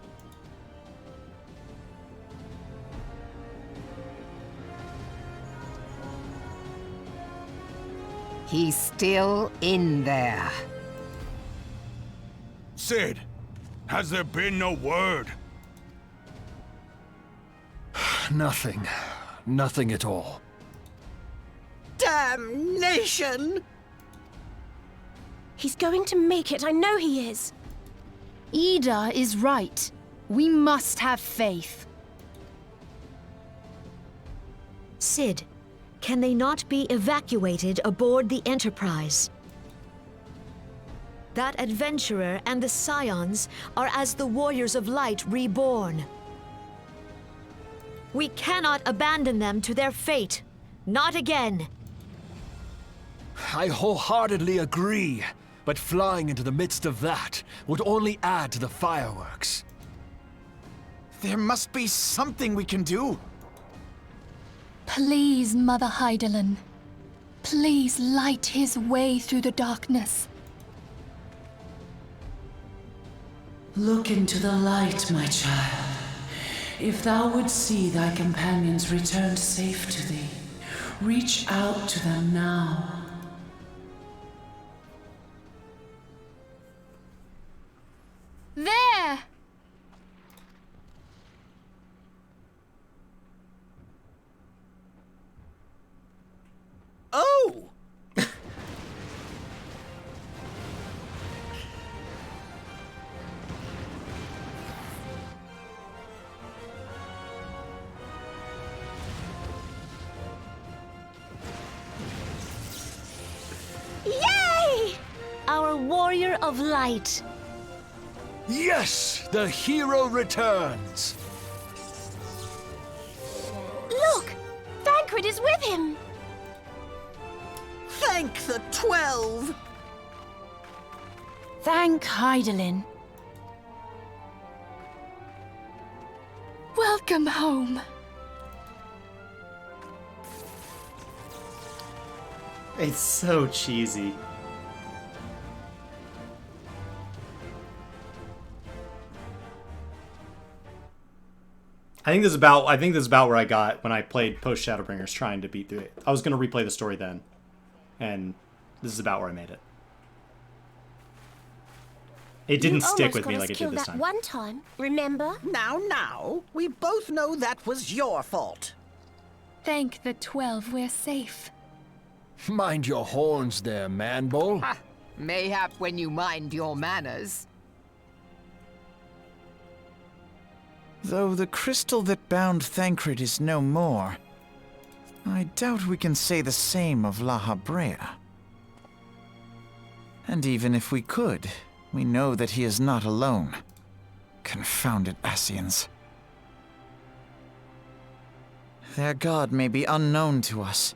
He's still in there.
Sid, has there been no word?
Nothing. Nothing at all.
Damnation!
He's going to make it, I know he is. Ida is right. We must have faith.
Sid, can they not be evacuated aboard the Enterprise? That adventurer and the Scions are as the Warriors of Light reborn. We cannot abandon them to their fate. Not again.
I wholeheartedly agree, but flying into the midst of that would only add to the fireworks.
There must be something we can do.
Please, Mother Hydaelyn. Please light his way through the darkness.
Look into the light, my child. If thou wouldst see thy companions returned safe to thee, reach out to them now.
There!
Oh!
Yay! Our Warrior of Light.
Yes! The hero returns!
Look! Thancred is with him!
Thank the 12!
Thank Hydaelyn.
Welcome home.
It's so cheesy. I think this is about where I got when I played post Shadowbringers trying to beat through it. I was gonna replay the story then, and this is about where I made it. It didn't stick with me like it did this time.
One time, remember?
Now, we both know that was your fault.
Thank the 12 we're safe.
Mind your horns there, man-bull.
Mayhap when you mind your manners.
Though the crystal that bound Thancred is no more, I doubt we can say the same of La Habrea. And even if we could, we know that he is not alone. Confounded Ascians. Their god may be unknown to us,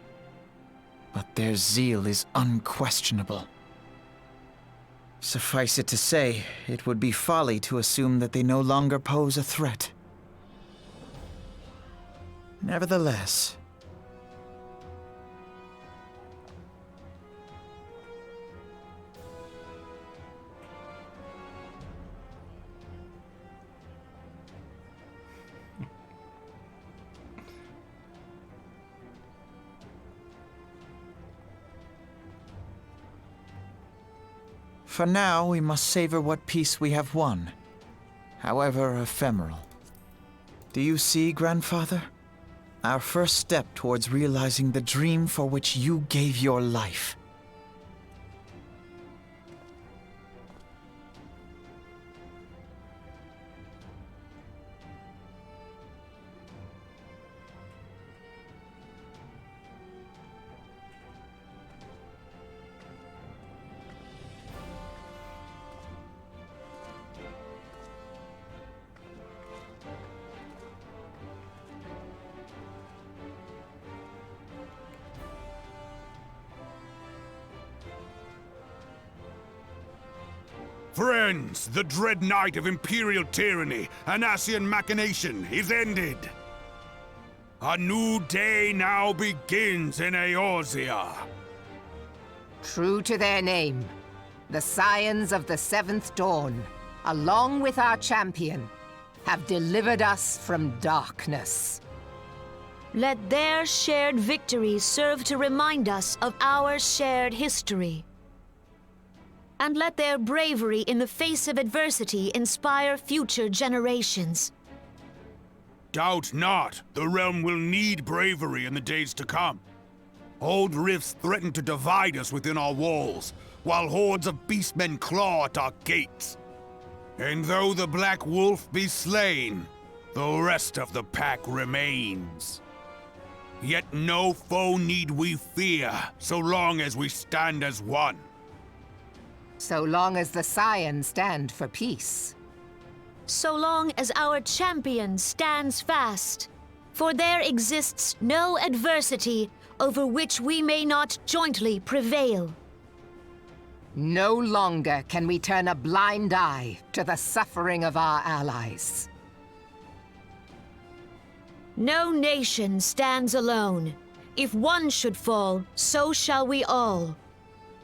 but their zeal is unquestionable. Suffice it to say, it would be folly to assume that they no longer pose a threat. Nevertheless, for now, we must savor what peace we have won, however ephemeral. Do you see, Grandfather? Our first step towards realizing the dream for which you gave your life.
Friends, the dread night of Imperial tyranny and Ascian machination is ended. A new day now begins in Eorzea.
True to their name, the Scions of the Seventh Dawn, along with our champion, have delivered us from darkness.
Let their shared victory serve to remind us of our shared history. And let their bravery in the face of adversity inspire future generations.
Doubt not, the realm will need bravery in the days to come. Old rifts threaten to divide us within our walls, while hordes of beastmen claw at our gates. And though the Black Wolf be slain, the rest of the pack remains. Yet no foe need we fear, so long as we stand as one.
So long as the Scions stand for peace.
So long as our champion stands fast. For there exists no adversity over which we may not jointly prevail.
No longer can we turn a blind eye to the suffering of our allies.
No nation stands alone. If one should fall, so shall we all.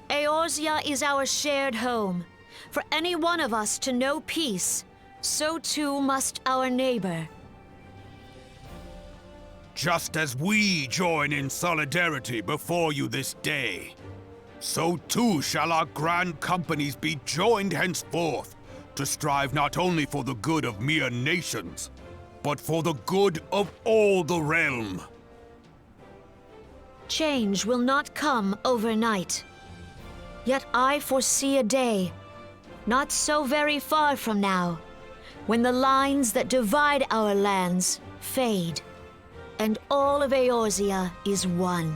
Eorzea is our shared home. For any one of us to know peace, so too must our neighbor.
Just as we join in solidarity before you this day, so too shall our grand companies be joined henceforth to strive not only for the good of mere nations, but for the good of all the realm.
Change will not come overnight. Yet I foresee a day, not so very far from now, when the lines that divide our lands fade, and all of Eorzea is one.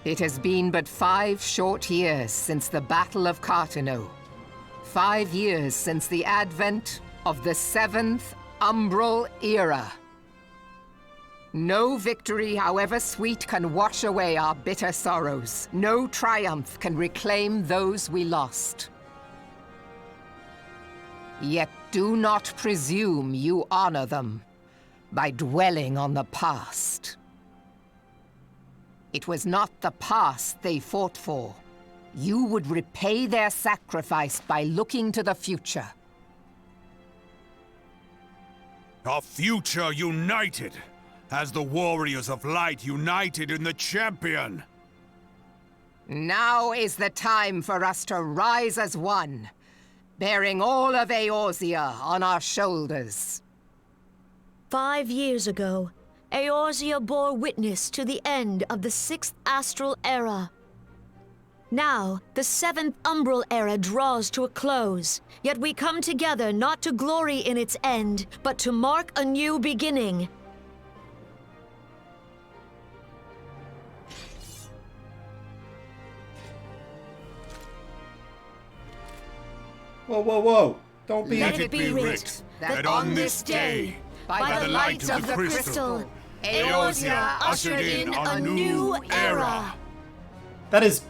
It has been but 5 short years since the Battle of Cartano. 5 years since the advent of the 7th Umbral Era. No victory, however sweet, can wash away our bitter sorrows. No triumph can reclaim those we lost. Yet do not presume you honor them by dwelling on the past. It was not the past they fought for. You would repay their sacrifice by looking to the future.
A future united, as the warriors of light united in the champion.
Now is the time for us to rise as one, bearing all of Eorzea on our shoulders.
5 years ago, Eorzea bore witness to the end of the 6th astral era. Now, the 7th umbral era draws to a close, yet we come together not to glory in its end, but to mark a new beginning.
Whoa, whoa, whoa. Don't be...
Let it be writ that on this day, by the light of the crystal, Eorzea ushered in a new era.
That is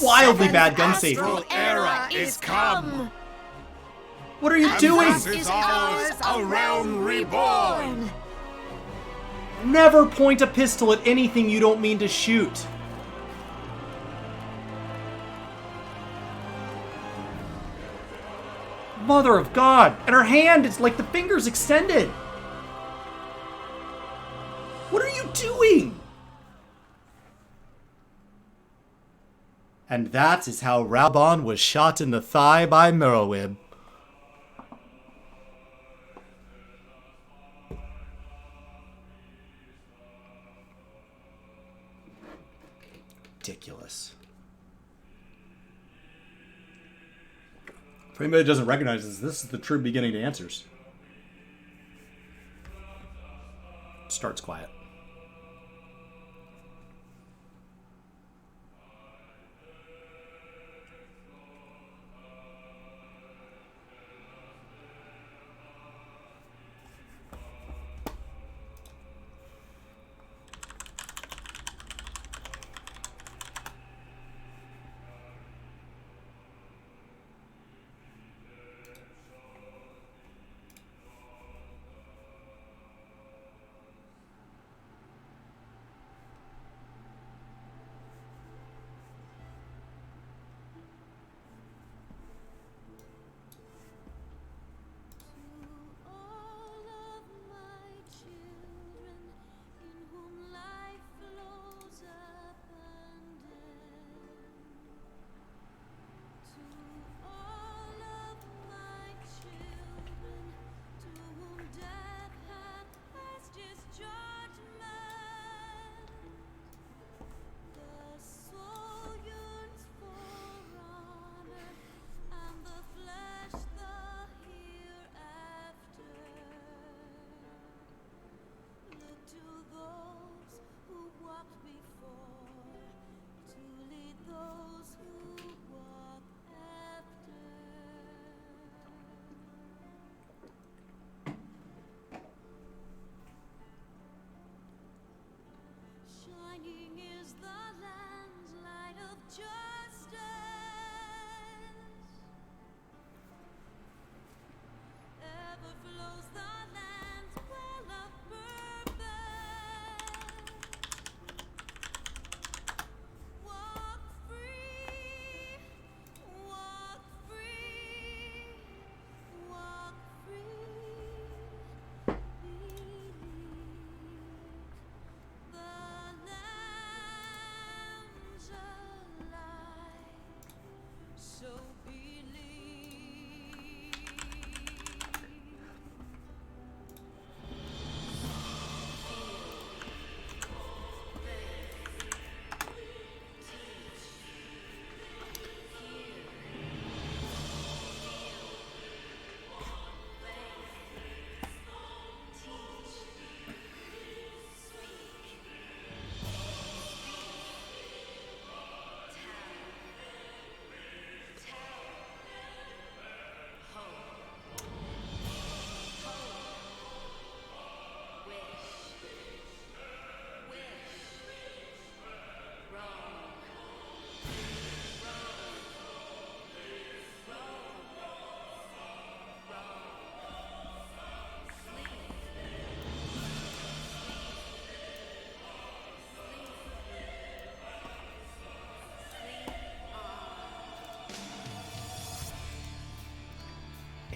wildly bad gun safety.
The era is come.
What are you doing?
This is ours, a realm reborn.
Never point a pistol at anything you don't mean to shoot. Mother of God! And her hand, it's like the finger's extended. What are you doing? And that is how Raubon was shot in the thigh by Merowib. Ridiculous. For anybody that doesn't recognize this is the true beginning to Answers. Starts quiet.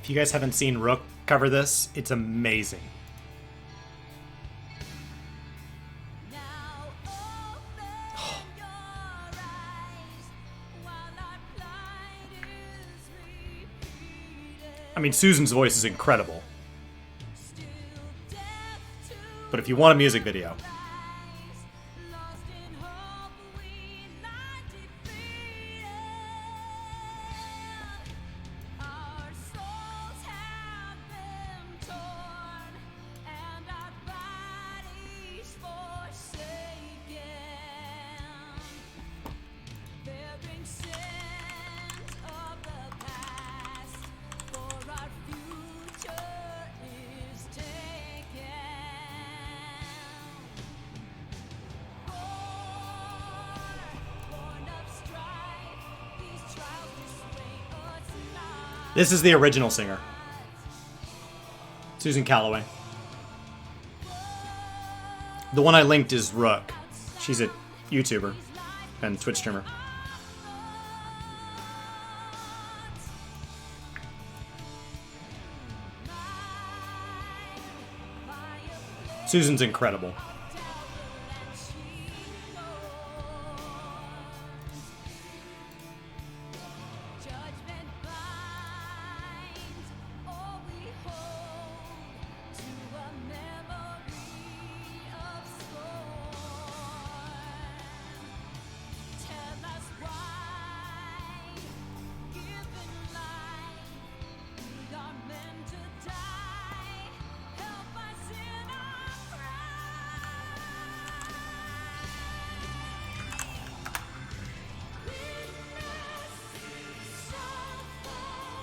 If you guys haven't seen Rook cover this, it's amazing. I mean, Susan's voice is incredible. But if you want a music video, this is the original singer, Susan Calloway. The one I linked is Rook. She's a YouTuber and Twitch streamer. Susan's incredible.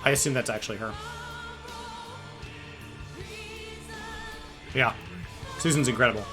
I assume that's actually her. Yeah. Susan's incredible.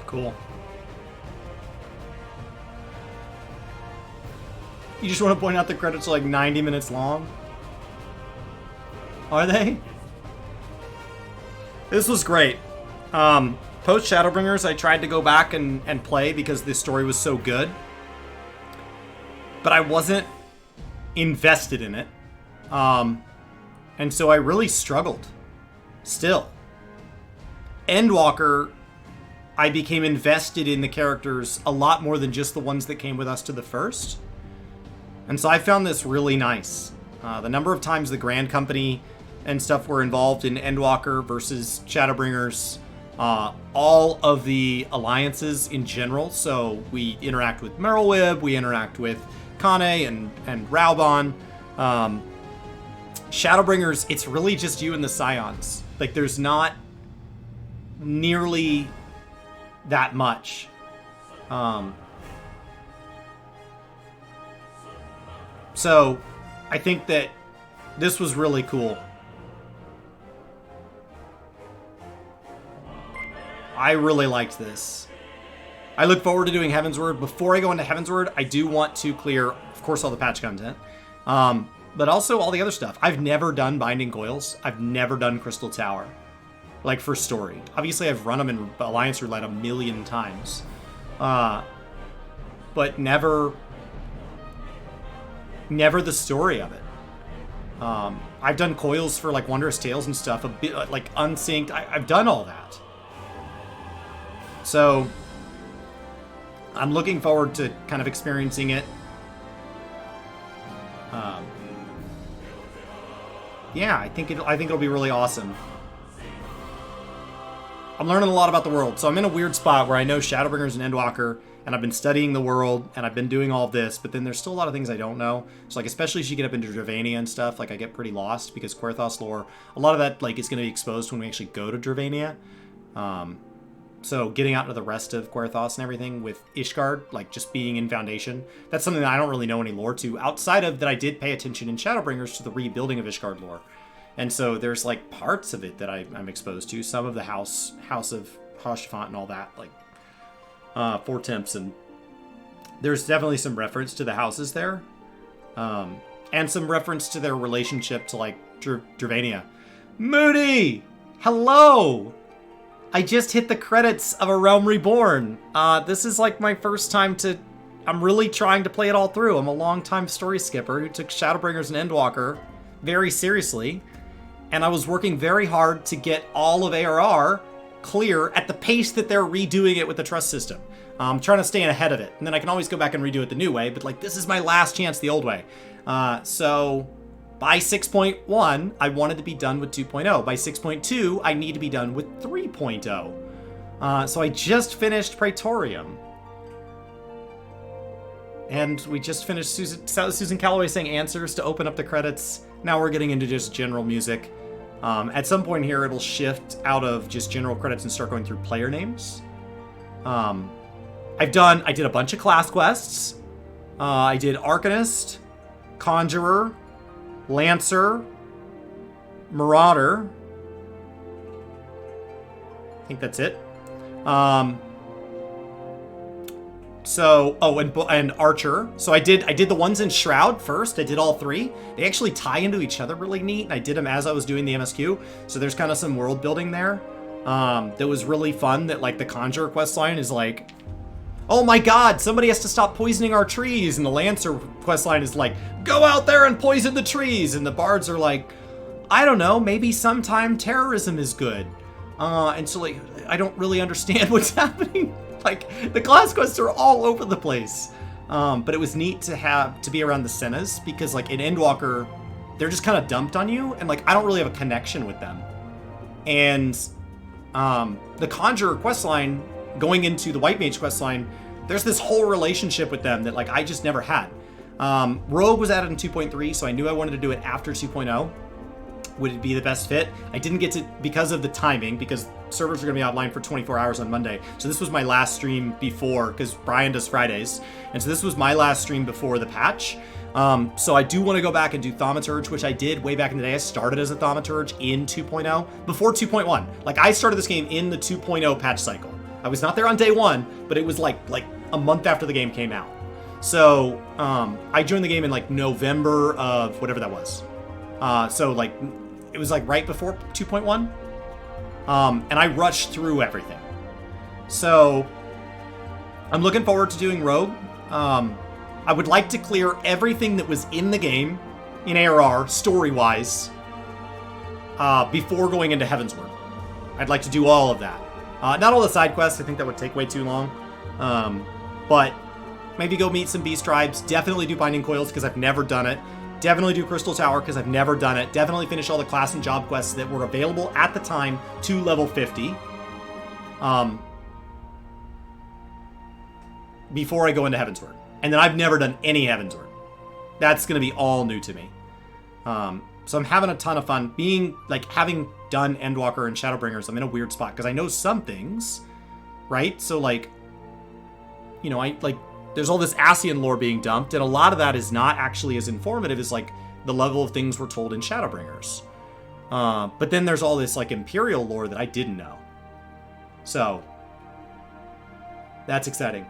Cool. You just want to point out the credits are like 90 minutes long? Are they? This was great. Post Shadowbringers, I tried to go back and play because this story was so good. But I wasn't invested in it. And so I really struggled. Still. Endwalker, I became invested in the characters a lot more than just the ones that came with us to the first. And so I found this really nice. The number of times the Grand Company and stuff were involved in Endwalker versus Shadowbringers. All of the alliances in general. So we interact with Merylwib, we interact with Kane and Raubon. Shadowbringers, it's really just you and the Scions. Like, there's not nearly that much. So I think that this was really cool. I really liked this. I look forward to doing Heavensward. Before I go into Heavensward, I do want to clear, of course, all the patch content, but also all the other stuff. I've never done Binding Coils. I've never done Crystal Tower, like for story. Obviously, I've run them in Alliance Roulette a million times, but never the story of it. I've done coils for like Wondrous Tales and stuff, a bit like Unsynced. I've done all that. So I'm looking forward to kind of experiencing it. Yeah, I think it'll be really awesome. I'm learning a lot about the world, so I'm in a weird spot where I know Shadowbringers and Endwalker, and I've been studying the world, and I've been doing all of this, but then there's still a lot of things I don't know. So, like, especially as you get up into Dravania and stuff, like, I get pretty lost, because Querthos lore, a lot of that, like, is going to be exposed when we actually go to Dravania. So, getting out into the rest of Querthos and everything with Ishgard, like, just being in Foundation, that's something that I don't really know any lore to, outside of that I did pay attention in Shadowbringers to the rebuilding of Ishgard lore. And so there's, like, parts of it that I'm exposed to. Some of the House of Hoshafant and all that, like, Four Temps, and there's definitely some reference to the houses there. And some reference to their relationship to, like, Dravania. Moody! Hello! I just hit the credits of A Realm Reborn. This is, like, my first time I'm really trying to play it all through. I'm a long-time story skipper who took Shadowbringers and Endwalker very seriously. And I was working very hard to get all of ARR clear at the pace that they're redoing it with the trust system. I'm trying to stay ahead of it. And then I can always go back and redo it the new way, but like this is my last chance the old way. So by 6.1, I wanted to be done with 2.0. By 6.2, I need to be done with 3.0. So I just finished Praetorium. And we just finished Susan Calloway saying answers to open up the credits. Now we're getting into just general music. At some point here, it'll shift out of just general credits and start going through player names. I did a bunch of class quests. I did Arcanist, Conjurer, Lancer, Marauder. I think that's it. And Archer. So I did the ones in Shroud first. I did all three. They actually tie into each other really neat. And I did them as I was doing the MSQ. So there's kind of some world building there. That was really fun. That like the Conjurer questline is like, oh my god, somebody has to stop poisoning our trees. And the Lancer questline is like, go out there and poison the trees. And the bards are like, I don't know, maybe sometime terrorism is good. And so like, I don't really understand what's happening. Like, the class quests are all over the place. But it was neat to be around the Sennas, because, like, in Endwalker, they're just kind of dumped on you, and, like, I don't really have a connection with them. And the Conjurer questline, going into the White Mage questline, there's this whole relationship with them that, like, I just never had. Rogue was added in 2.3, so I knew I wanted to do it after 2.0. Would it be the best fit? I didn't get to, because of the timing, because servers are going to be online for 24 hours on Monday. So this was my last stream before, because Brian does Fridays. And so this was my last stream before the patch. So I do want to go back and do Thaumaturge, which I did way back in the day. I started as a Thaumaturge in 2.0, before 2.1. Like, I started this game in the 2.0 patch cycle. I was not there on day one, but it was like a month after the game came out. So I joined the game in like November of whatever that was. So like, it was like right before 2.1. And I rushed through everything. So I'm looking forward to doing Rogue. I would like to clear everything that was in the game in ARR, story-wise, before going into Heavensward. I'd like to do all of that. Not all the side quests, I think that would take way too long. But maybe go meet some beast tribes. Definitely do Binding Coils, because I've never done it. Definitely do Crystal Tower, because I've never done it. Definitely finish all the class and job quests that were available at the time to level 50. Before I go into Heavensward. And then I've never done any Heavensward. That's going to be all new to me. So I'm having a ton of fun. Having done Endwalker and Shadowbringers, I'm in a weird spot, because I know some things, right? So, like, you know, there's all this Ascian lore being dumped, and a lot of that is not actually as informative as, like, the level of things we're told in Shadowbringers. But then there's all this, like, Imperial lore that I didn't know. So, That's exciting.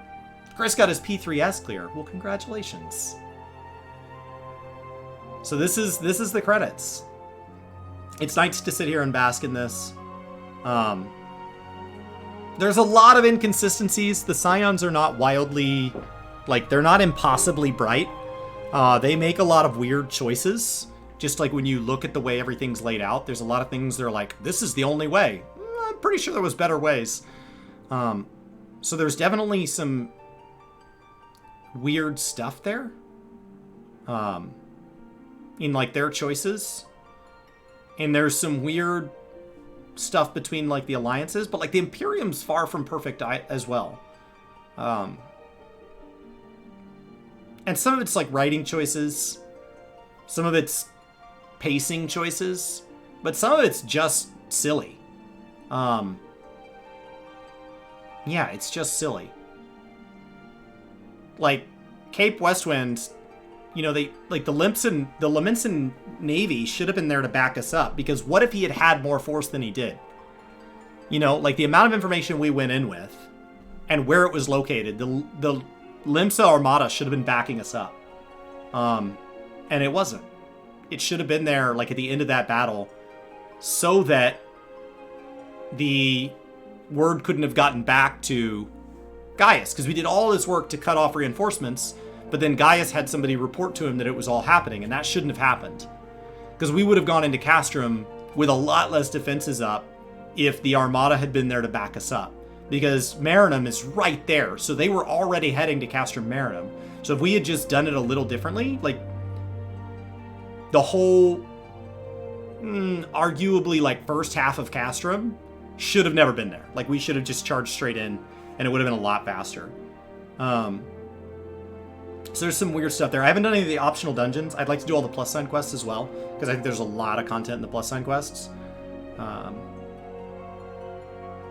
Chris got his P3S clear. Well, congratulations. So this is the credits. It's nice to sit here and bask in this. There's a lot of inconsistencies. The Scions are not wildly, like, they're not impossibly bright. They make a lot of weird choices. Just like when you look at the way everything's laid out, there's a lot of things that are like, this is the only way. I'm pretty sure there was better ways. So there's definitely some weird stuff there. In like their choices. And there's some weird stuff between like the alliances, but like the Imperium's far from perfect as well. And some of it's like writing choices, some of it's pacing choices, but some of it's just silly. Yeah, it's just silly. Like Cape Westwind, you know, they like the Leminson Navy should have been there to back us up, because what if he had had more force than he did? You know, like the amount of information we went in with and where it was located, the Limsa Armada should have been backing us up. And it wasn't. It should have been there like at the end of that battle so that the word couldn't have gotten back to Gaius, because we did all this work to cut off reinforcements, but then Gaius had somebody report to him that it was all happening, and that shouldn't have happened. Because we would have gone into Castrum with a lot less defenses up if the Armada had been there to back us up. Because Marinum is right there, so they were already heading to Castrum Marinum. So if we had just done it a little differently, like the whole arguably like first half of Castrum should have never been there. Like we should have just charged straight in, and it would have been a lot faster. So there's some weird stuff there. I haven't done any of the optional dungeons. I'd like to do all the plus sign quests as well, because I think there's a lot of content in the plus sign quests.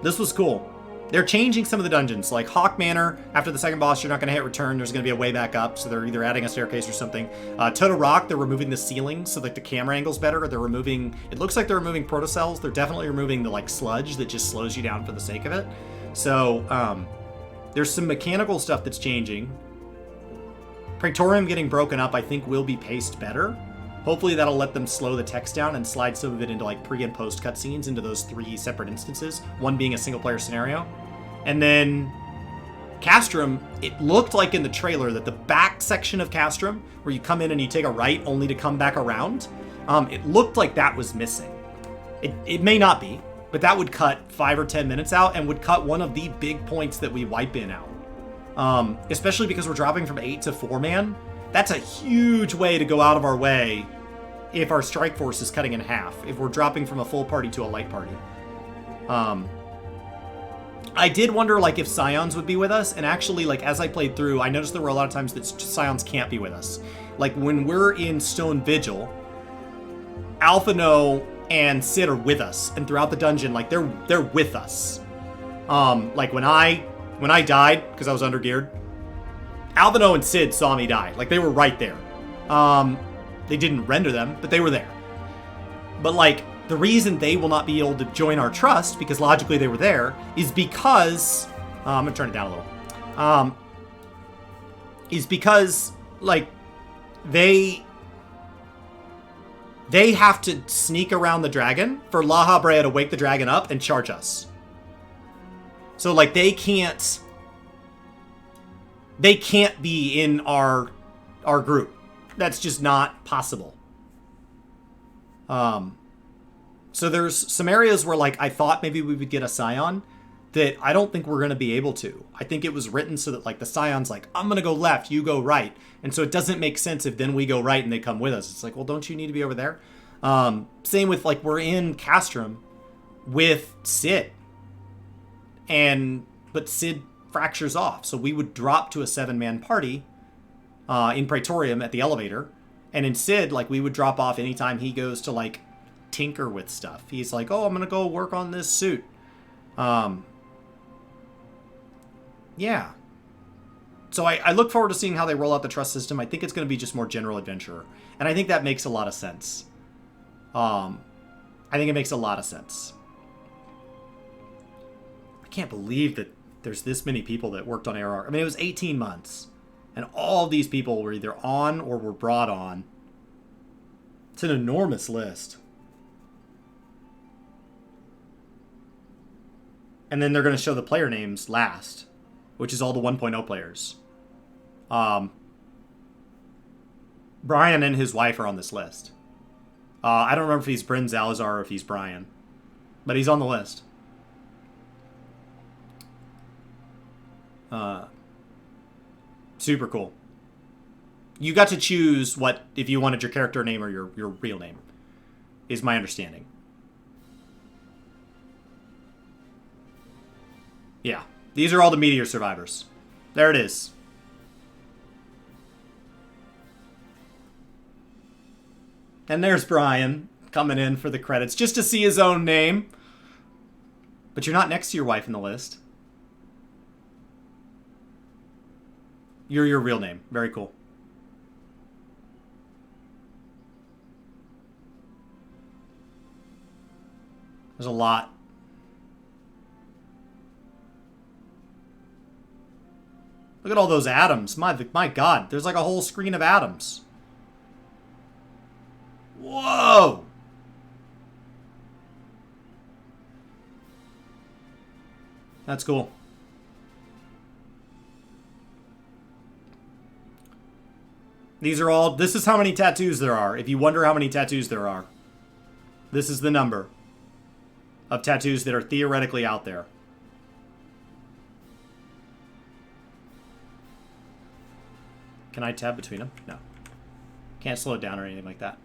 This was cool. They're changing some of the dungeons. Like Hawk Manor, after the second boss, you're not going to hit return. There's going to be a way back up, so they're either adding a staircase or something. Toto Rock, they're removing the ceiling so like the camera angle's better. They're removing, it looks like they're removing protocells. They're definitely removing the like sludge that just slows you down for the sake of it. So there's some mechanical stuff that's changing. Praetorium getting broken up, I think, will be paced better. Hopefully that'll let them slow the text down and slide some of it into like pre and post cutscenes into those 3 separate instances, one being a single player scenario. And then Castrum, it looked like in the trailer that the back section of Castrum, where you come in and you take a right only to come back around, it looked like that was missing. It may not be, but that would cut 5 or 10 minutes out and would cut one of the big points that we wipe in out. Especially because we're dropping from 8 to 4-man. That's a huge way to go out of our way if our strike force is cutting in half, if we're dropping from a full party to a light party. I did wonder like if Scions would be with us, and actually like as I played through, I noticed there were a lot of times that Scions can't be with us. Like when we're in Stone Vigil, Alphino and Sid are with us, and throughout the dungeon, like they're with us. Like when I died, because I was undergeared, Alphino and Sid saw me die. Like they were right there. They didn't render them, but they were there. But like the reason they will not be able to join our trust, because logically they were there, is because I'm gonna turn it down a little. Is because like they have to sneak around the dragon for La Habrea to wake the dragon up and charge us. So like they can't be in our group. That's just not possible. So there's some areas where like I thought maybe we would get a Scion that I don't think we're going to be able to. I think it was written so that like the Scion's like, I'm going to go left, you go right. And so it doesn't make sense if then we go right and they come with us. It's like, well, don't you need to be over there? Same with like we're in Castrum with Sid. But Sid fractures off. So we would drop to a 7-man party in Praetorium at the elevator. And in Sid, like we would drop off anytime he goes to like tinker with stuff. He's like, oh, I'm going to go work on this suit. Yeah. So I look forward to seeing how they roll out the trust system. I think it's going to be just more general adventure. And I think that makes a lot of sense. I think it makes a lot of sense. I can't believe that there's this many people that worked on ARR. I mean, it was 18 months. And all of these people were either on or were brought on. It's an enormous list. And then they're going to show the player names last, which is all the 1.0 players. Brian and his wife are on this list. I don't remember if he's Bryn Zalazar or if he's Brian. But he's on the list. Super cool. You got to choose what, if you wanted your character name or your real name, is my understanding. Yeah. These are all the Meteor survivors. There it is. And there's Brian coming in for the credits just to see his own name. But you're not next to your wife in the list. You're your real name. Very cool. There's a lot. Look at all those atoms. My God, there's like a whole screen of atoms. Whoa! That's cool. These are all, this is how many tattoos there are. If you wonder how many tattoos there are, this is the number of tattoos that are theoretically out there. Can I tab between them? No. Can't slow it down or anything like that.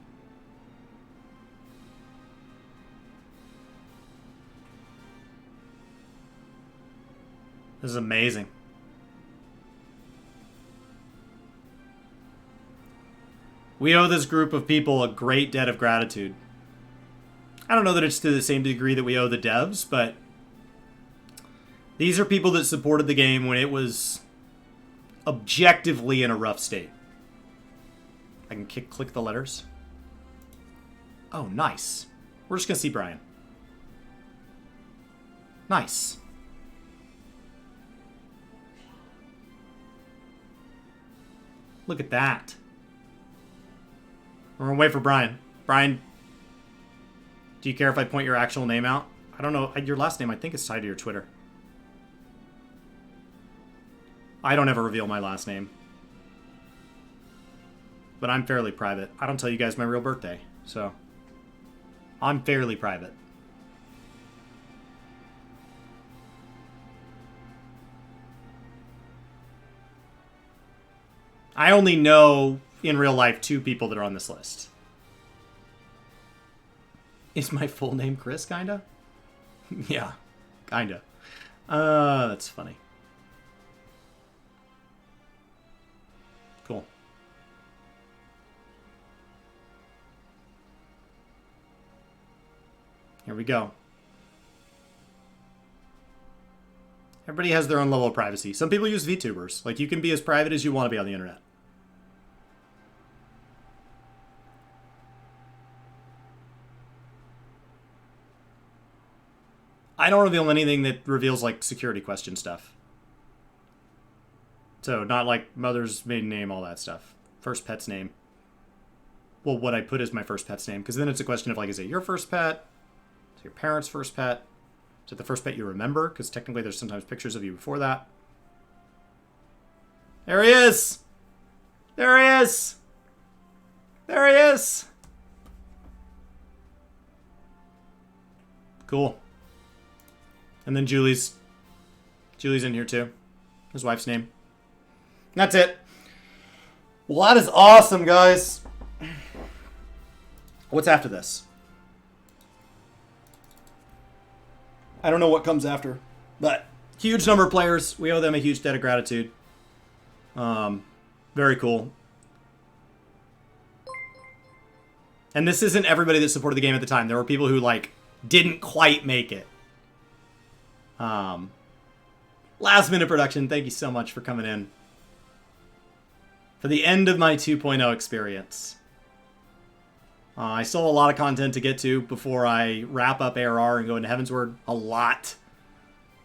This is amazing. We owe this group of people a great debt of gratitude. I don't know that it's to the same degree that we owe the devs, but these are people that supported the game when it was objectively in a rough state. I can click the letters. Oh, nice. We're just going to see Brian. Nice. Look at that. We're going to wait for Brian. Brian, do you care if I point your actual name out? I don't know. Your last name, I think, is tied to your Twitter. I don't ever reveal my last name. But I'm fairly private. I don't tell you guys my real birthday, so I'm fairly private. I only know, in real life, 2 people that are on this list. Is my full name Chris, kinda? Yeah, kinda. That's funny. Cool. Here we go. Everybody has their own level of privacy. Some people use VTubers. Like, you can be as private as you want to be on the internet. I don't reveal anything that reveals, like, security question stuff. So, not like mother's maiden name, all that stuff. First pet's name. Well, what I put as my first pet's name. Because then it's a question of, like, is it your first pet? Is it your parents' first pet? Is it the first pet you remember? Because technically there's sometimes pictures of you before that. There he is! There he is! There he is! Cool. And then Julie's in here too. His wife's name. That's it. Well, that is awesome, guys. What's after this? I don't know what comes after, but huge number of players. We owe them a huge debt of gratitude. Very cool. And this isn't everybody that supported the game at the time. There were people who, like, didn't quite make it. Last minute production, thank you so much for coming in. For the end of my 2.0 experience. I still have a lot of content to get to before I wrap up ARR and go into Heavensward. A lot.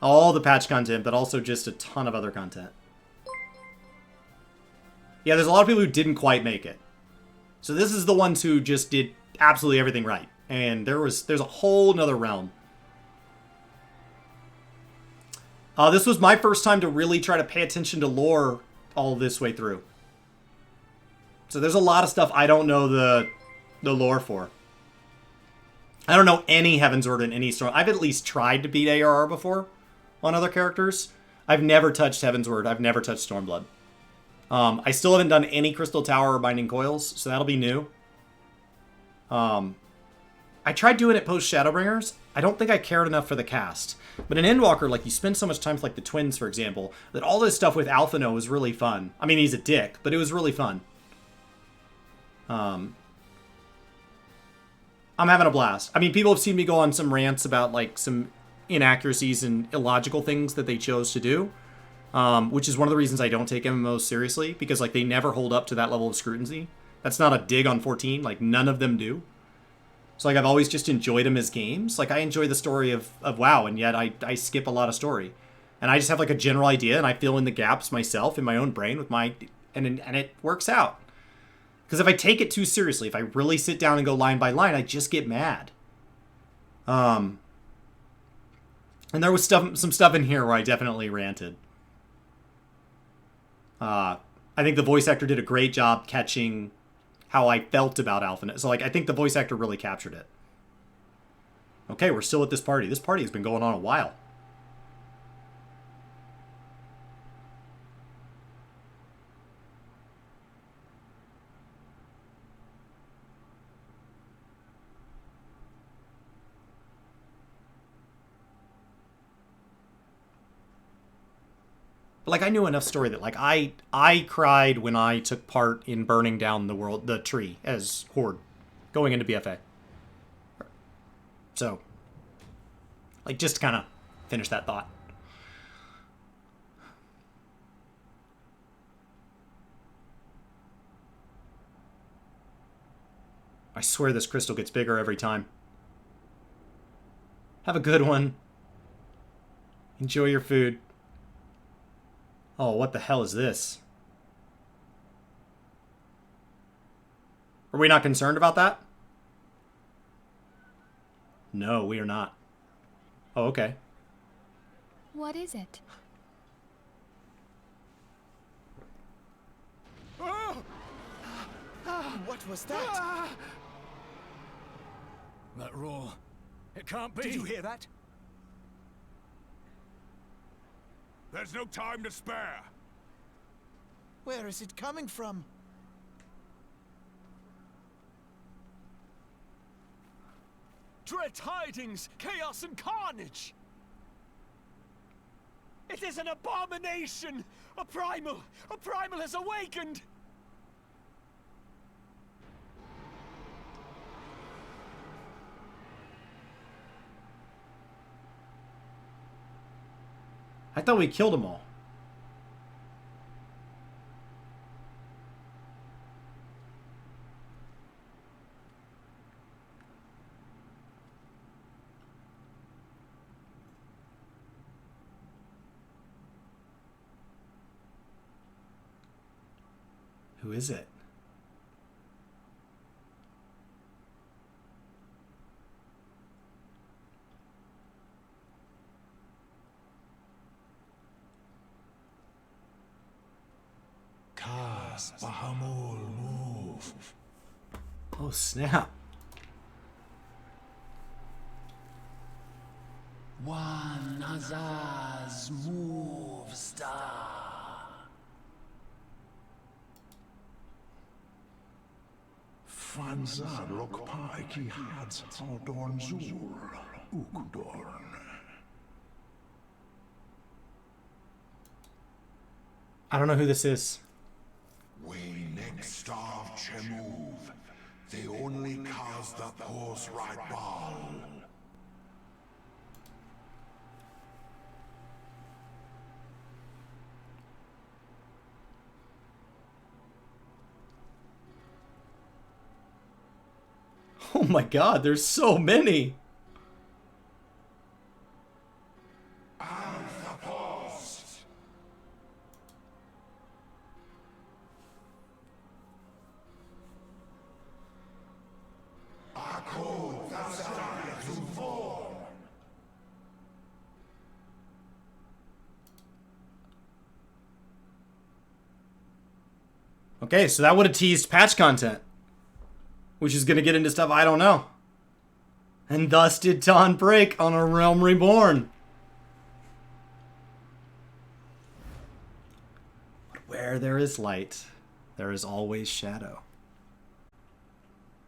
All the patch content, but also just a ton of other content. Yeah, there's a lot of people who didn't quite make it. So this is the ones who just did absolutely everything right. And there's a whole nother realm. This was my first time to really try to pay attention to lore all this way through. So there's a lot of stuff I don't know the lore for. I don't know any Heavensward in any storm. I've at least tried to beat ARR before on other characters. I've never touched Heavensward. I've never touched Stormblood. I still haven't done any Crystal Tower or Binding Coils, so that'll be new. I tried doing it post Shadowbringers. I don't think I cared enough for the cast. But in Endwalker, like, you spend so much time with, like, the twins, for example, that all this stuff with Alphino was really fun. I mean, he's a dick, but it was really fun. I'm having a blast. I mean, people have seen me go on some rants about, like, some inaccuracies and illogical things that they chose to do, which is one of the reasons I don't take MMOs seriously, because, like, they never hold up to that level of scrutiny. That's not a dig on 14. Like, none of them do. So, like, I've always just enjoyed them as games. Like, I enjoy the story of WoW, and yet I skip a lot of story. And I just have, like, a general idea, and I fill in the gaps myself in my own brain with my... And it works out. Because if I take it too seriously, if I really sit down and go line by line, I just get mad. And there was some stuff in here where I definitely ranted. I think the voice actor did a great job catching how I felt about Alpha. So, like, I think the voice actor really captured it. Okay, we're still at this party. This party has been going on a while. Like, I knew enough story that, like, I cried when I took part in burning down the tree as Horde, going into BFA. So, like, just to kind of finish that thought. I swear this crystal gets bigger every time. Have a good one. Enjoy your food. Oh, what the hell is this? Are we not concerned about that? No, we are not. Oh, okay.
What is it?
What was that? That roar. It can't be. Did you hear that?
There's no time to spare.
Where is it coming from?
Dread tidings, chaos and carnage! It is an abomination! A primal has awakened!
I thought we killed them all. Who is it?
Bahamul, move.
Oh, snap.
One Azaz move star.
Franzad Lokpai ki hads Aldorn Zur, Ukdorn.
I don't know who this is.
We next starve Chemuv. They only cause the pause right ball.
Oh my god, there's so many.
Ah,
Okay, so that would have teased patch content, which is going to get into stuff I don't know. And thus did Dawn break on A Realm Reborn. But where there is light, there is always shadow.